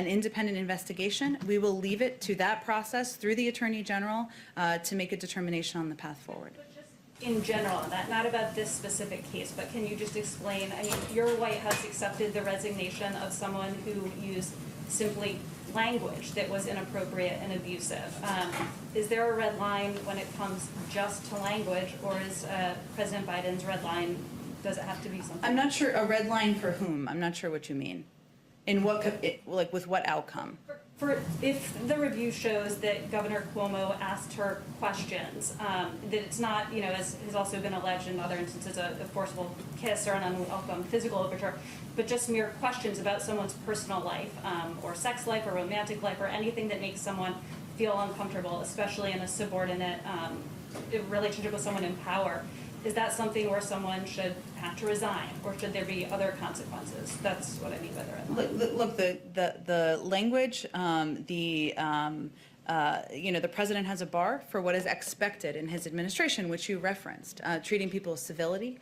independent investigation. We will leave it to that process through the Attorney General to make a determination on the path forward. In general, not about this specific case, but can you just explain, I mean, your White House accepted the resignation of someone who used simply language that was inappropriate and abusive. Is there a red line when it comes just to language, or is President Biden's red line, does it have to be something? I'm not sure, a red line for whom? I'm not sure what you mean. In what, like with what outcome? If the review shows that Governor Cuomo asked her questions, that it's not, as has also been alleged in other instances, a forcible kiss or an unwelcome physical overture, but just mere questions about someone's personal life, or sex life, or romantic life, or anything that makes someone feel uncomfortable, especially in a subordinate relationship with someone in power. Is that something where someone should have to resign, or should there be other consequences? That's what I mean by the red line. Look, the language, the president has a bar for what is expected in his administration, which you referenced, treating people with civility,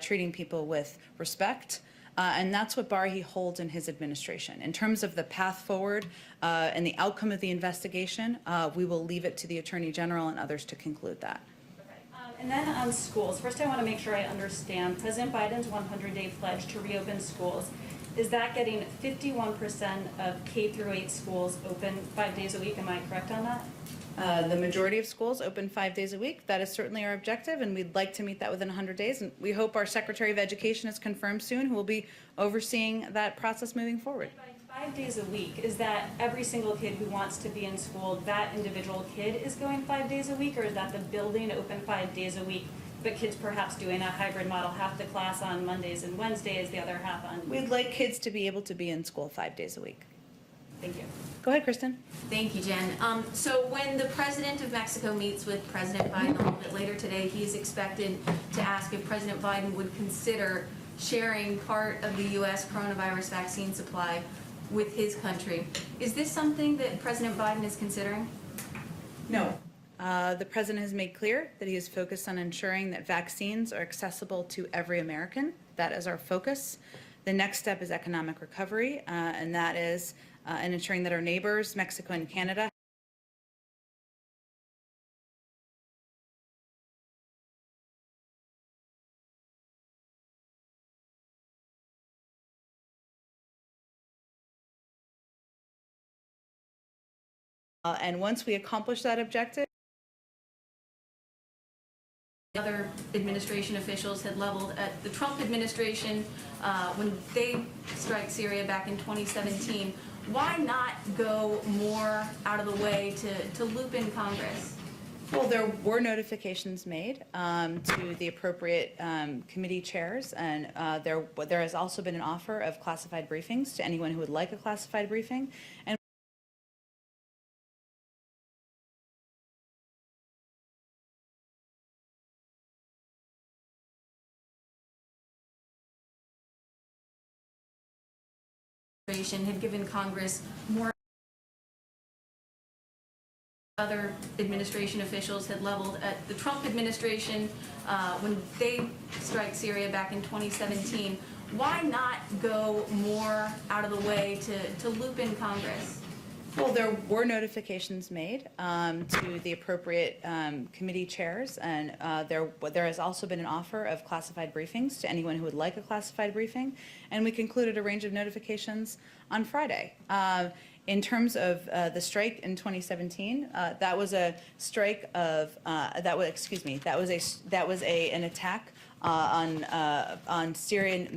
treating people with respect. And that's what bar he holds in his administration. In terms of the path forward and the outcome of the investigation, we will leave it to the Attorney General and others to conclude that. And then on schools, first I want to make sure I understand President Biden's 100-day pledge to reopen schools is that getting 51% of K through 8 schools open 5 days a week? Am I correct on that? The majority of schools open 5 days a week. That is certainly our objective, and we'd like to meet that within 100 days. And we hope our Secretary of Education is confirmed soon, who will be overseeing that process moving forward. By 5 days a week, is that every single kid who wants to be in school, that individual kid is going 5 days a week, or is that the building open 5 days a week, but kids perhaps doing a hybrid model, half the class on Mondays and Wednesdays, the other half on? We'd like kids to be able to be in school 5 days a week. Thank you. Go ahead, Kristen. Thank you, Jen. So when the president of Mexico meets with President Biden a little bit later today, he is expected to ask if President Biden would consider sharing part of the U.S. coronavirus vaccine supply with his country. Is this something that President Biden is considering? No. The president has made clear that he is focused on ensuring that vaccines are accessible to every American. That is our focus. The next step is economic recovery, and that is in ensuring that our neighbors, Mexico and Canada, and once we accomplish that objective, Other administration officials had leveled at the Trump administration when they strike Syria back in 2017. Why not go more out of the way to loop in Congress? well, there were notifications made to the appropriate committee chairs, and there has also been an offer of classified briefings to anyone who would like a classified briefing. And Had given Congress more. Other administration officials had leveled at the Trump administration when they strike Syria back in 2017. Why not go more out of the way to loop in Congress? well, there were notifications made to the appropriate committee chairs, and there has also been an offer of classified briefings to anyone who would like a classified briefing, and we concluded a range of notifications on Friday. In terms of the strike in 2017, that was a strike of that was an attack on Syrian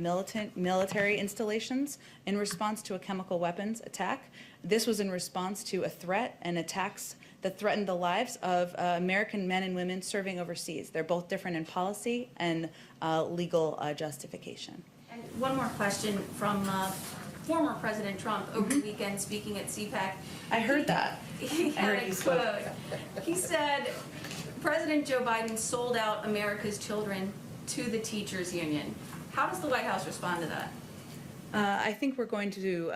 military installations in response to a chemical weapons attack. This was in response to a threat and attacks that threatened the lives of American men and women serving overseas. They're both different in policy and legal justification. And one more question from former President Trump over the weekend speaking at CPAC. I heard that. He I had heard a you spoke. quote. He said, President Joe Biden sold out America's children to the teachers union. How does the White House respond to that? I think we're going to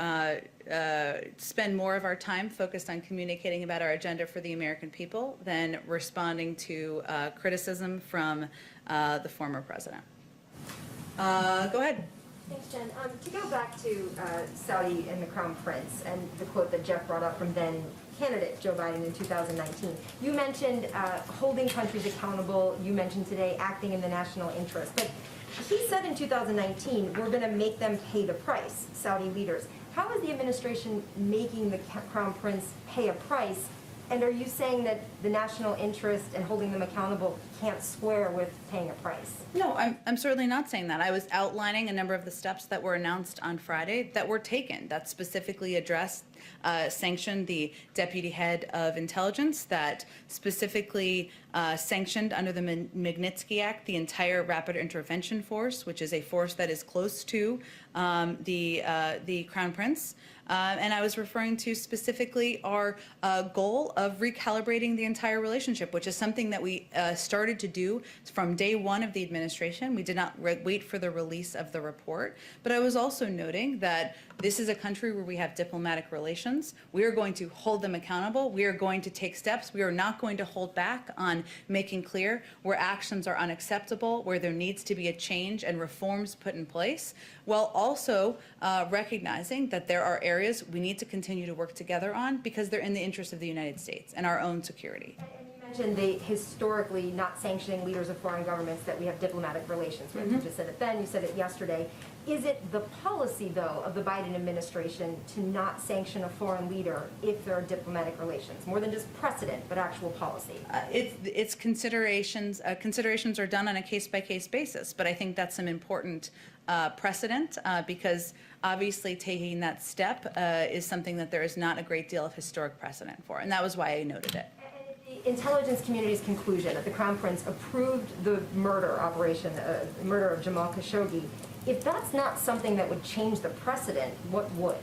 spend more of our time focused on communicating about our agenda for the American people than responding to criticism from the former president. Go ahead. Thanks, Jen. To go back to Saudi and the Crown Prince and the quote that Jeff brought up from then candidate Joe Biden in 2019, you mentioned holding countries accountable. You mentioned today acting in the national interest. But he said in 2019, we're going to make them pay the price, Saudi leaders. How is the administration making the Crown Prince pay a price? And are you saying that the national interest and holding them accountable can't square with paying a price? No, I'm certainly not saying that. I was outlining a number of the steps that were announced on Friday that were taken, that specifically addressed, sanctioned the deputy head of intelligence, that specifically sanctioned under the Magnitsky Act the entire rapid intervention force, which is a force that is close to the Crown Prince. And I was referring to specifically our goal of recalibrating the entire relationship, which is something that we started to do from day one of the administration. We did not wait for the release of the report. But I was also noting that this is a country where we have diplomatic relations. We are going to hold them accountable. We are going to take steps. We are not going to hold back on making clear where actions are unacceptable, where there needs to be a change and reforms put in place, while also recognizing that there are areas we need to continue to work together on because they're in the interest of the United States and our own security. And you mentioned the historically not sanctioning leaders of foreign governments that we have diplomatic relations with. You just said it then, you said it yesterday. Is it the policy, though, of the Biden administration to not sanction a foreign leader if there are diplomatic relations? More than just precedent, but actual policy? It's considerations. Considerations are done on a case-by-case basis, but I think that's an important precedent because obviously taking that step is something that there is not a great deal of historic precedent for, and that was why I noted it. And if the intelligence community's conclusion that the Crown Prince approved the murder operation, murder of Jamal Khashoggi, if that's not something that would change the precedent, what would?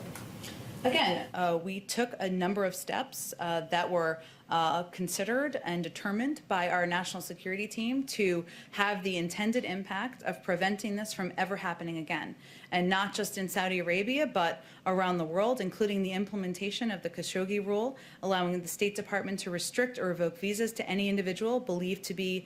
Again, we took a number of steps that were considered and determined by our national security team to have the intended impact of preventing this from ever happening again. And not just in Saudi Arabia, but around the world, including the implementation of the Khashoggi Rule, allowing the State Department to restrict or revoke visas to any individual believed to be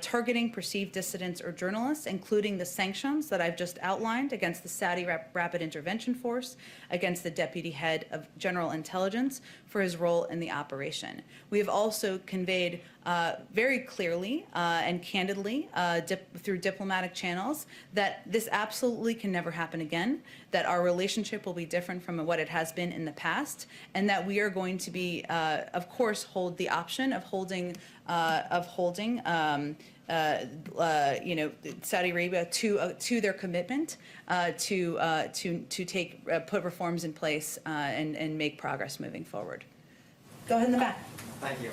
targeting perceived dissidents or journalists, including the sanctions that I've just outlined against the Saudi Rapid Intervention Force, against the Deputy Head of General Intelligence for his role in the operation. We have also conveyed very clearly and candidly through diplomatic channels that this absolutely can never happen again, that our relationship will be different from what it has been in the past, and that we are going to be, of course, hold the option of holding Saudi Arabia to their commitment to put reforms in place and make progress moving forward. Go ahead in the back. Thank you.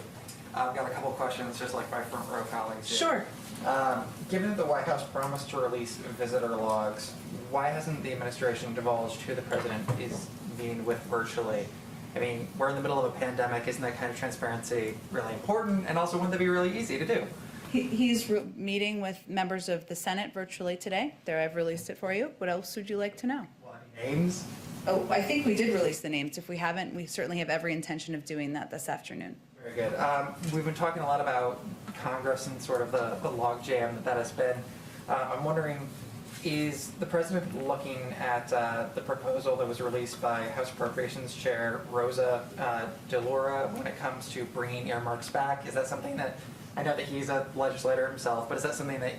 I've got a couple of questions, just like my front row colleagues here. Sure. Given that the White House promised to release visitor logs, why hasn't the administration divulged who the president is meeting with virtually? I mean, we're in the middle of a pandemic. Isn't that kind of transparency really important? And also, wouldn't that be really easy to do? He's meeting with members of the Senate virtually today. There, I've released it for you. What else would you like to know? Well, any names? Oh, I think we did release the names. If we haven't, we certainly have every intention of doing that this afternoon. Very good. We've been talking a lot about Congress and sort of the logjam that has been. I'm wondering, is the president looking at the proposal that was released by House Appropriations Chair Rosa DeLauro when it comes to bringing earmarks back? Is that something that, I know that he's a legislator himself, but is that something that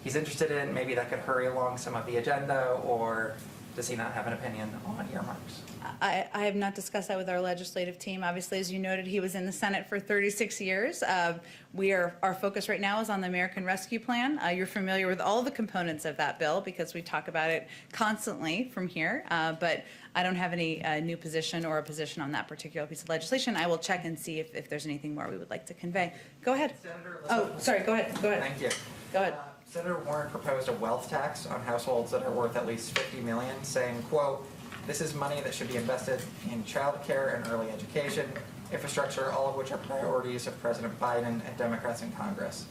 he's interested in? Maybe that could hurry along some of the agenda, or does he not have an opinion on earmarks? I have not discussed that with our legislative team. Obviously, as you noted, he was in the Senate for 36 years. Our focus right now is on the American Rescue Plan. You're familiar with all the components of that bill because we talk about it constantly from here. But I don't have any new position or a position on that particular piece of legislation. I will check and see if there's anything more we would like to convey. Go ahead. Senator Sorry. Go ahead. Thank you. Go ahead. Senator Warren proposed a wealth tax on households that are worth at least $50 million, saying, quote, "This is money that should be invested in childcare and early education, infrastructure, all of which are priorities of President Biden and Democrats in Congress."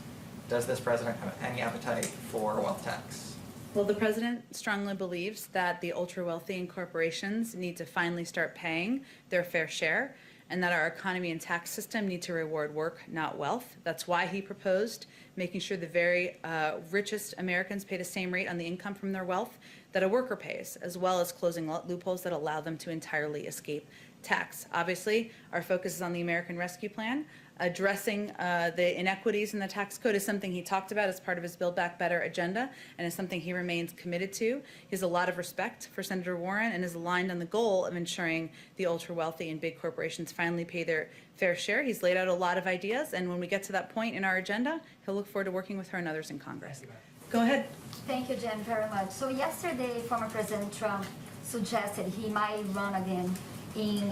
Does this president have any appetite for a wealth tax? Well, the president strongly believes that the ultra-wealthy and corporations need to finally start paying their fair share, and that our economy and tax system need to reward work, not wealth. That's why he proposed making sure the very richest Americans pay the same rate on the income from their wealth that a worker pays, as well as closing loopholes that allow them to entirely escape tax. Obviously, our focus is on the American Rescue Plan. Addressing the inequities in the tax code is something he talked about as part of his Build Back Better agenda, and is something he remains committed to. He has a lot of respect for Senator Warren and is aligned on the goal of ensuring the ultra-wealthy and big corporations finally pay their fair share. He's laid out a lot of ideas, and when we get to that point in our agenda, he'll look forward to working with her and others in Congress. Go ahead. Thank you, Jen, very much. So yesterday, former President Trump suggested he might run again he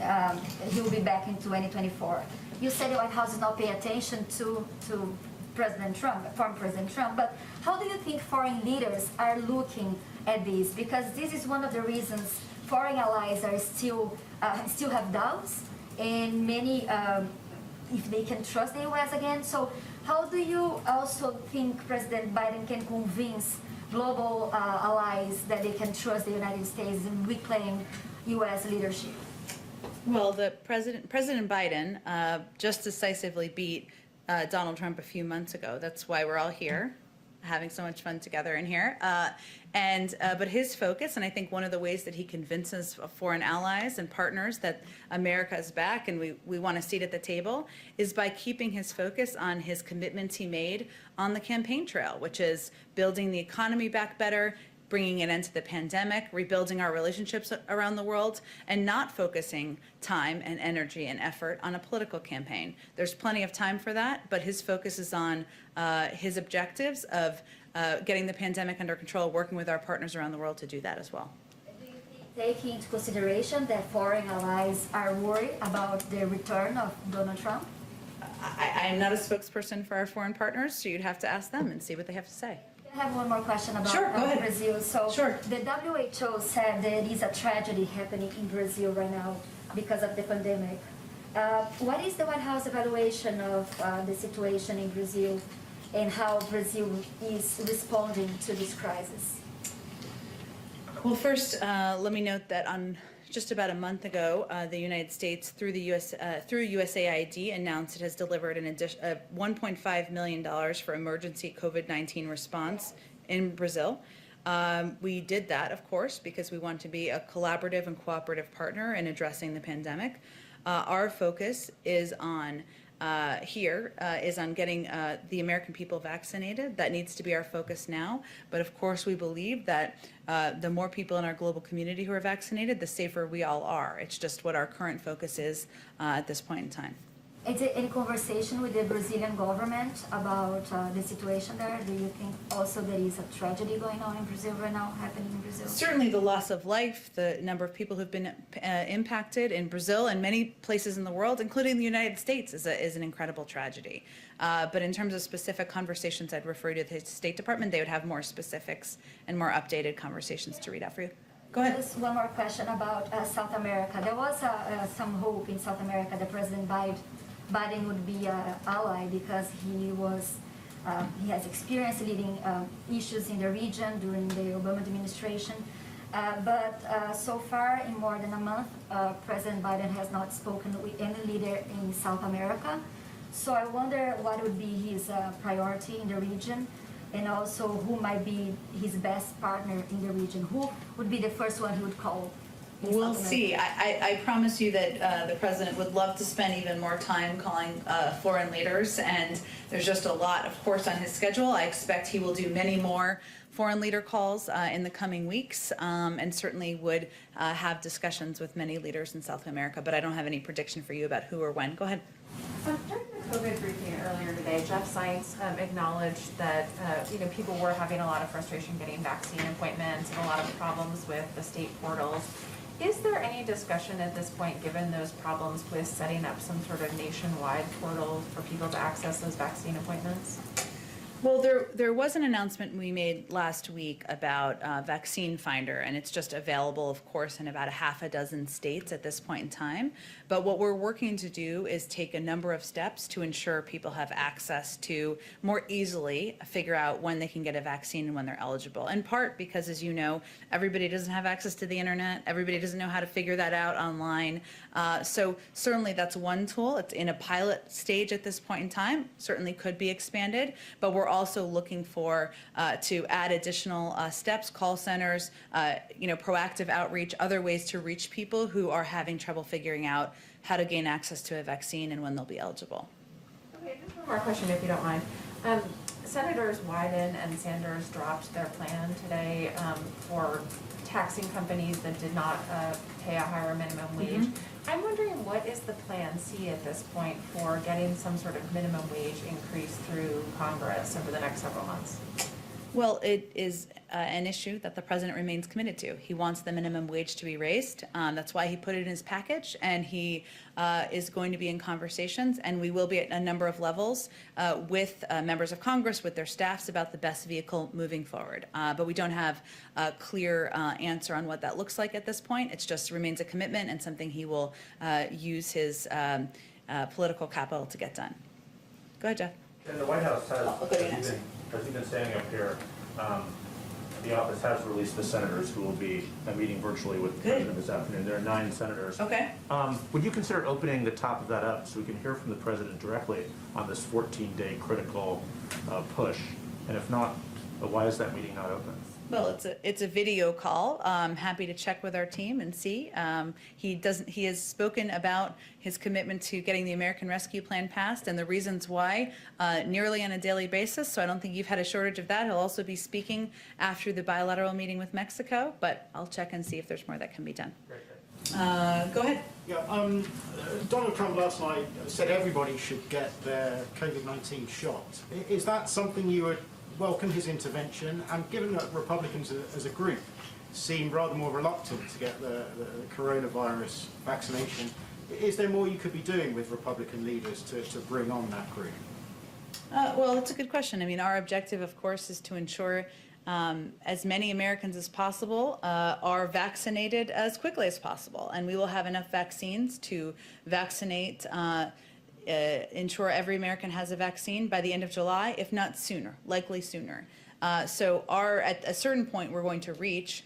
will be back in 2024. You said the White House is not paying attention to President Trump, former President Trump, but how do you think foreign leaders are looking at this? Because this is one of the reasons foreign allies are still have doubts, and many, if they can trust the U.S. again. So how do you also think President Biden can convince global allies that they can trust the United States in reclaim U.S. leadership? Well, President Biden just decisively beat Donald Trump a few months ago. That's why we're all here. having so much fun together in here. But his focus, and I think one of the ways that he convinces foreign allies and partners that America is back and we want a seat at the table, is by keeping his focus on his commitments he made on the campaign trail, which is building the economy back better, bringing an end to the pandemic, rebuilding our relationships around the world, and not focusing time and energy and effort on a political campaign. There's plenty of time for that, but his focus is on his objectives of getting the pandemic under control, working with our partners around the world to do that as well. Do you take into consideration that foreign allies are worried about the return of Donald Trump? I am not a spokesperson for our foreign partners, so you'd have to ask them and see what they have to say. I have one more question about Sure, go ahead. Brazil. So Sure. the WHO said there is a tragedy happening in Brazil right now because of the pandemic. What is the White House evaluation of the situation in Brazil and how Brazil is responding to this crisis? Well, first, let me note that on just about a month ago, the United States, through USAID, announced it has delivered an additional $1.5 million for emergency COVID-19 response in Brazil. We did that, of course, because we want to be a collaborative and cooperative partner in addressing the pandemic. Our focus is on getting the American people vaccinated. That needs to be our focus now. But of course, we believe that the more people in our global community who are vaccinated, the safer we all are. It's just what our current focus is at this point in time. Is there any conversation with the Brazilian government about the situation there? Do you think also there is a tragedy going on in Brazil right now, happening in Brazil? Certainly the loss of life, the number of people who've been impacted in Brazil and many places in the world, including the United States, is an incredible tragedy. But in terms of specific conversations, I'd refer you to the State Department. They would have more specifics and more updated conversations to read out for you. Go ahead. Just one more question about South America. There was some hope in South America that President Biden would be an ally because he has experience leading issues in the region during the Obama administration. But so far, in more than a month, President Biden has not spoken with any leader in South America. So I wonder what would be his priority in the region, and also who might be his best partner in the region. Who would be the first one he would call? We'll see. I promise you that the president would love to spend even more time calling foreign leaders, and there's just a lot, of course, on his schedule. I expect he will do many more foreign leader calls in the coming weeks, and certainly would have discussions with many leaders in South America, but I don't have any prediction for you about who or when. Go ahead. During the COVID briefing earlier today, Jeff Zients acknowledged that people were having a lot of frustration getting vaccine appointments and a lot of problems with the state portals. Is there any discussion at this point, given those problems, with setting up some sort of nationwide portal for people to access those vaccine appointments? Well, there was an announcement we made last week about Vaccine Finder, and it's just available, of course, in about a half a dozen states at this point in time. But what we're working to do is take a number of steps to ensure people have access to more easily figure out when they can get a vaccine and when they're eligible. In part because, as you know, everybody doesn't have access to the internet. Everybody doesn't know how to figure that out online. So certainly that's one tool. It's in a pilot stage at this point in time. Certainly could be expanded, but we're also looking for to add additional steps, call centers, proactive outreach, other ways to reach people who are having trouble figuring out how to gain access to a vaccine and when they'll be eligible. Okay, just one more question, if you don't mind. Senators Wyden and Sanders dropped their plan today for taxing companies that did not pay a higher minimum wage. Mm-hmm. I'm wondering, what is the plan C at this point for getting some sort of minimum wage increase through Congress over the next several months? Well, it is an issue that the president remains committed to. He wants the minimum wage to be raised. That's why he put it in his package, and he is going to be in conversations, and we will be at a number of levels with members of Congress, with their staffs, about the best vehicle moving forward. But we don't have a clear answer on what that looks like at this point. It just remains a commitment and something he will use his political capital to get done. Go ahead, Jeff. And the White House has, I'll go to you next. as you've been standing up here, the office has released the senators who will be meeting virtually with the president this afternoon. There are 9 senators. Okay. Would you consider opening the top of that up so we can hear from the president directly on this 14-day critical push? And if not, But why is that meeting not open? Well, it's a video call. Happy to check with our team and see. He has spoken about his commitment to getting the American Rescue Plan passed and the reasons why nearly on a daily basis. So I don't think you've had a shortage of that. He'll also be speaking after the bilateral meeting with Mexico, but I'll check and see if there's more that can be done. Go ahead. Yeah, Donald Trump last night said everybody should get their COVID-19 shot. Is that something you would welcome his intervention? And given that Republicans as a group seem rather more reluctant to get the coronavirus vaccination, is there more you could be doing with Republican leaders to bring on that group? Well, it's a good question. I mean, our objective, of course, is to ensure as many Americans as possible are vaccinated as quickly as possible. And we will have enough vaccines to vaccinate, ensure every American has a vaccine by the end of July, if not sooner, likely sooner. So at a certain point we're going to reach,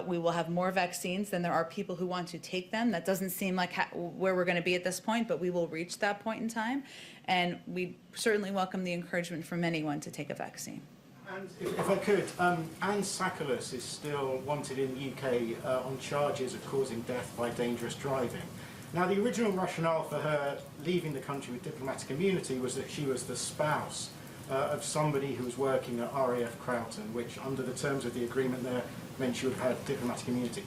we will have more vaccines than there are people who want to take them. That doesn't seem like where we're going to be at this point, but we will reach that point in time. And we certainly welcome the encouragement from anyone to take a vaccine. And if I could, Anne Sakalis is still wanted in the UK on charges of causing death by dangerous driving. Now, the original rationale for her leaving the country with diplomatic immunity was that she was the spouse of somebody who was working at RAF Crowton, which under the terms of the agreement there meant she would have had diplomatic immunity.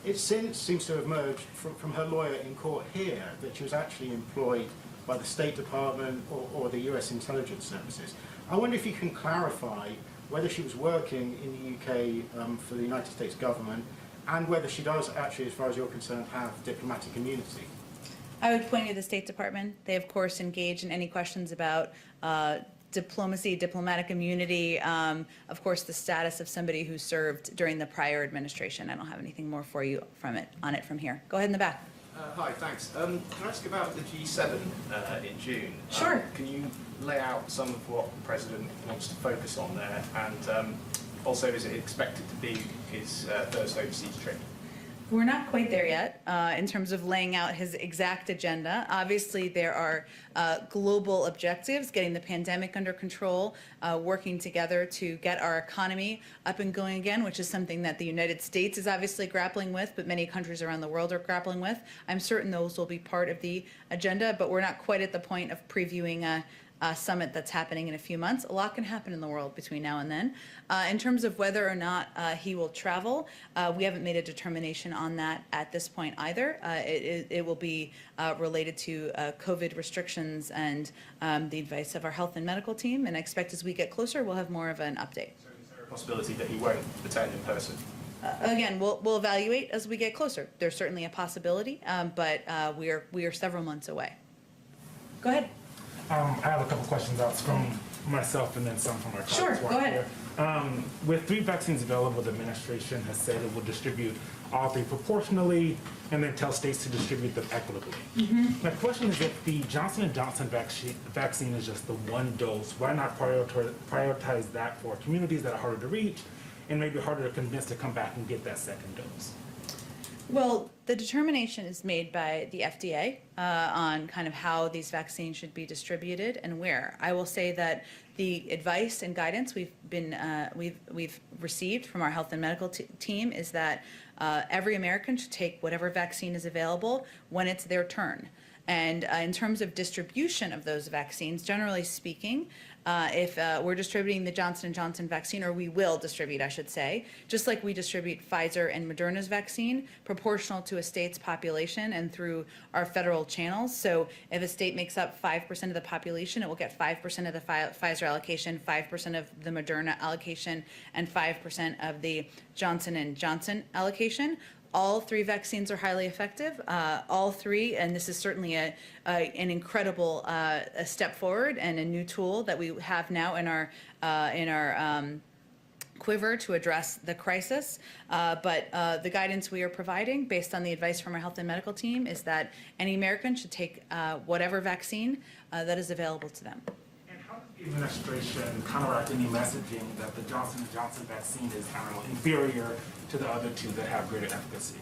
It since seems to have emerged from her lawyer in court here that she was actually employed by the State Department or the US intelligence services. I wonder if you can clarify whether she was working in the UK for the United States government and whether she does actually, as far as you're concerned, have diplomatic immunity. I would point you to the State Department. They, of course, engage in any questions about diplomacy, diplomatic immunity, of course, the status of somebody who served during the prior administration. I don't have anything more for you on it from here. Go ahead in the back. Hi, thanks. Can I ask about the G7 in June? Sure. Can you lay out some of what the President wants to focus on there? And also, is it expected to be his first overseas trip? We're not quite there yet in terms of laying out his exact agenda. Obviously, there are global objectives, getting the pandemic under control, working together to get our economy up and going again, which is something that the United States is obviously grappling with, but many countries around the world are grappling with. I'm certain those will be part of the agenda, but we're not quite at the point of previewing a summit that's happening in a few months. A lot can happen in the world between now and then. In terms of whether or not he will travel, we haven't made a determination on that at this point either. It will be related to COVID restrictions and the advice of our health and medical team, and I expect as we get closer, we'll have more of an update. So is there a possibility that he won't attend in person? Again, we'll evaluate as we get closer. There's certainly a possibility, but we are several months away. Go ahead. I have a couple questions out from myself and then some from our colleagues. Sure, go ahead. With 3 vaccines available, the administration has said it will distribute all 3 proportionally and then tell states to distribute them equitably. My question is, if the Johnson & Johnson vaccine is just the 1 dose, why not prioritize that for communities that are harder to reach and maybe harder to convince to come back and get that 2nd dose? Well, the determination is made by the FDA on kind of how these vaccines should be distributed and where. I will say that the advice and guidance we've received from our health and medical team is that every American should take whatever vaccine is available when it's their turn. And in terms of distribution of those vaccines, generally speaking, if we're distributing the Johnson & Johnson vaccine, or we will distribute, I should say, just like we distribute Pfizer and Moderna's vaccine, proportional to a state's population and through our federal channels. So if a state makes up 5% of the population, it will get 5% of the Pfizer allocation, 5% of the Moderna allocation, and 5% of the Johnson & Johnson allocation. All 3 vaccines are highly effective. All 3, and this is certainly an incredible a step forward and a new tool that we have now in our quiver to address the crisis. But the guidance we are providing, based on the advice from our health and medical team, is that any American should take whatever vaccine that is available to them. And how does the administration counteract any messaging that the Johnson & Johnson vaccine is inferior to the other 2 that have greater efficacy?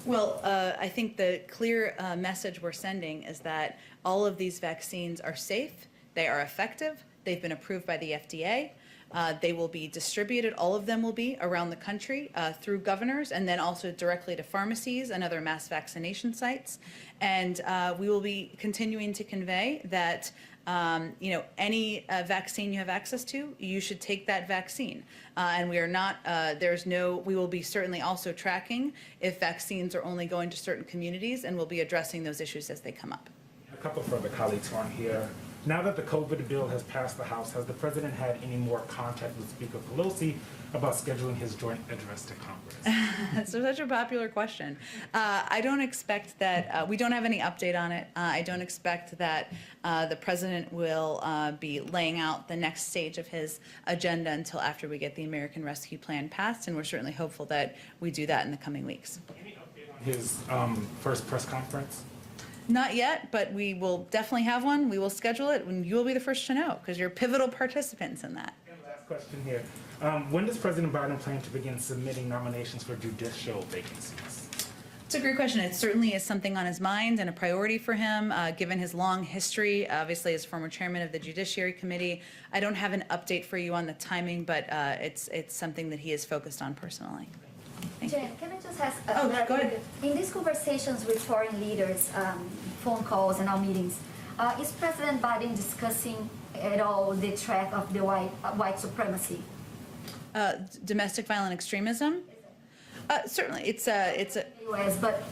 Well, I think the clear message we're sending is that all of these vaccines are safe, they are effective, they've been approved by the FDA. They will be distributed, all of them will be, around the country through governors, and then also directly to pharmacies and other mass vaccination sites. And we will be continuing to convey that any vaccine you have access to, you should take that vaccine. And we are not, we will be certainly also tracking if vaccines are only going to certain communities, and we'll be addressing those issues as they come up. A couple of further colleagues who aren't here. Now that the COVID bill has passed the House, has the president had any more contact with Speaker Pelosi about scheduling his joint address to Congress? That's such a popular question. I don't expect that, we don't have any update on it. I don't expect that the president will be laying out the next stage of his agenda until after we get the American Rescue Plan passed, and we're certainly hopeful that we do that in the coming weeks. Any update on his first press conference? Not yet, but we will definitely have one. We will schedule it, and you will be the first to know, because you're pivotal participants in that. And last question here. When does President Biden plan to begin submitting nominations for judicial vacancies? It's a great question. It certainly is something on his mind and a priority for him, given his long history, obviously as former chairman of the Judiciary Committee. I don't have an update for you on the timing, but it's something that he is focused on personally. Jen, can I just ask? Go ahead. In these conversations with foreign leaders, phone calls and our meetings, is President Biden discussing at all the threat of the white supremacy? Domestic violent extremism? Certainly, it's a U.S., but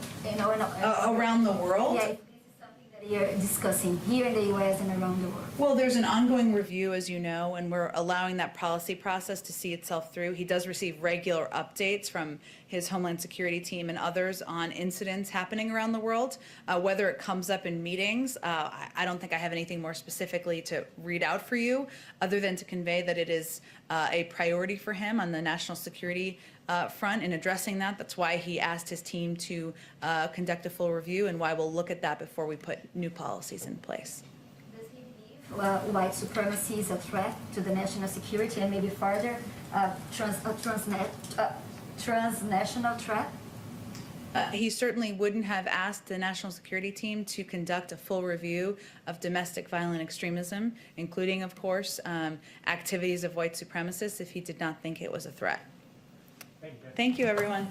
around the world. Yeah, this is something that you're discussing here in the U.S. and around the world. Well, there's an ongoing review, as you know, and we're allowing that policy process to see itself through. He does receive regular updates from his Homeland Security team and others on incidents happening around the world. Whether it comes up in meetings, I don't think I have anything more specifically to read out for you, other than to convey that it is a priority for him on the national security front in addressing that. That's why he asked his team to conduct a full review, and why we'll look at that before we put new policies in place. Does he believe white supremacy is a threat to the national security and maybe further transnational threat? He certainly wouldn't have asked the national security team to conduct a full review of domestic violent extremism, including, of course, activities of white supremacists, if he did not think it was a threat. Thank you, everyone.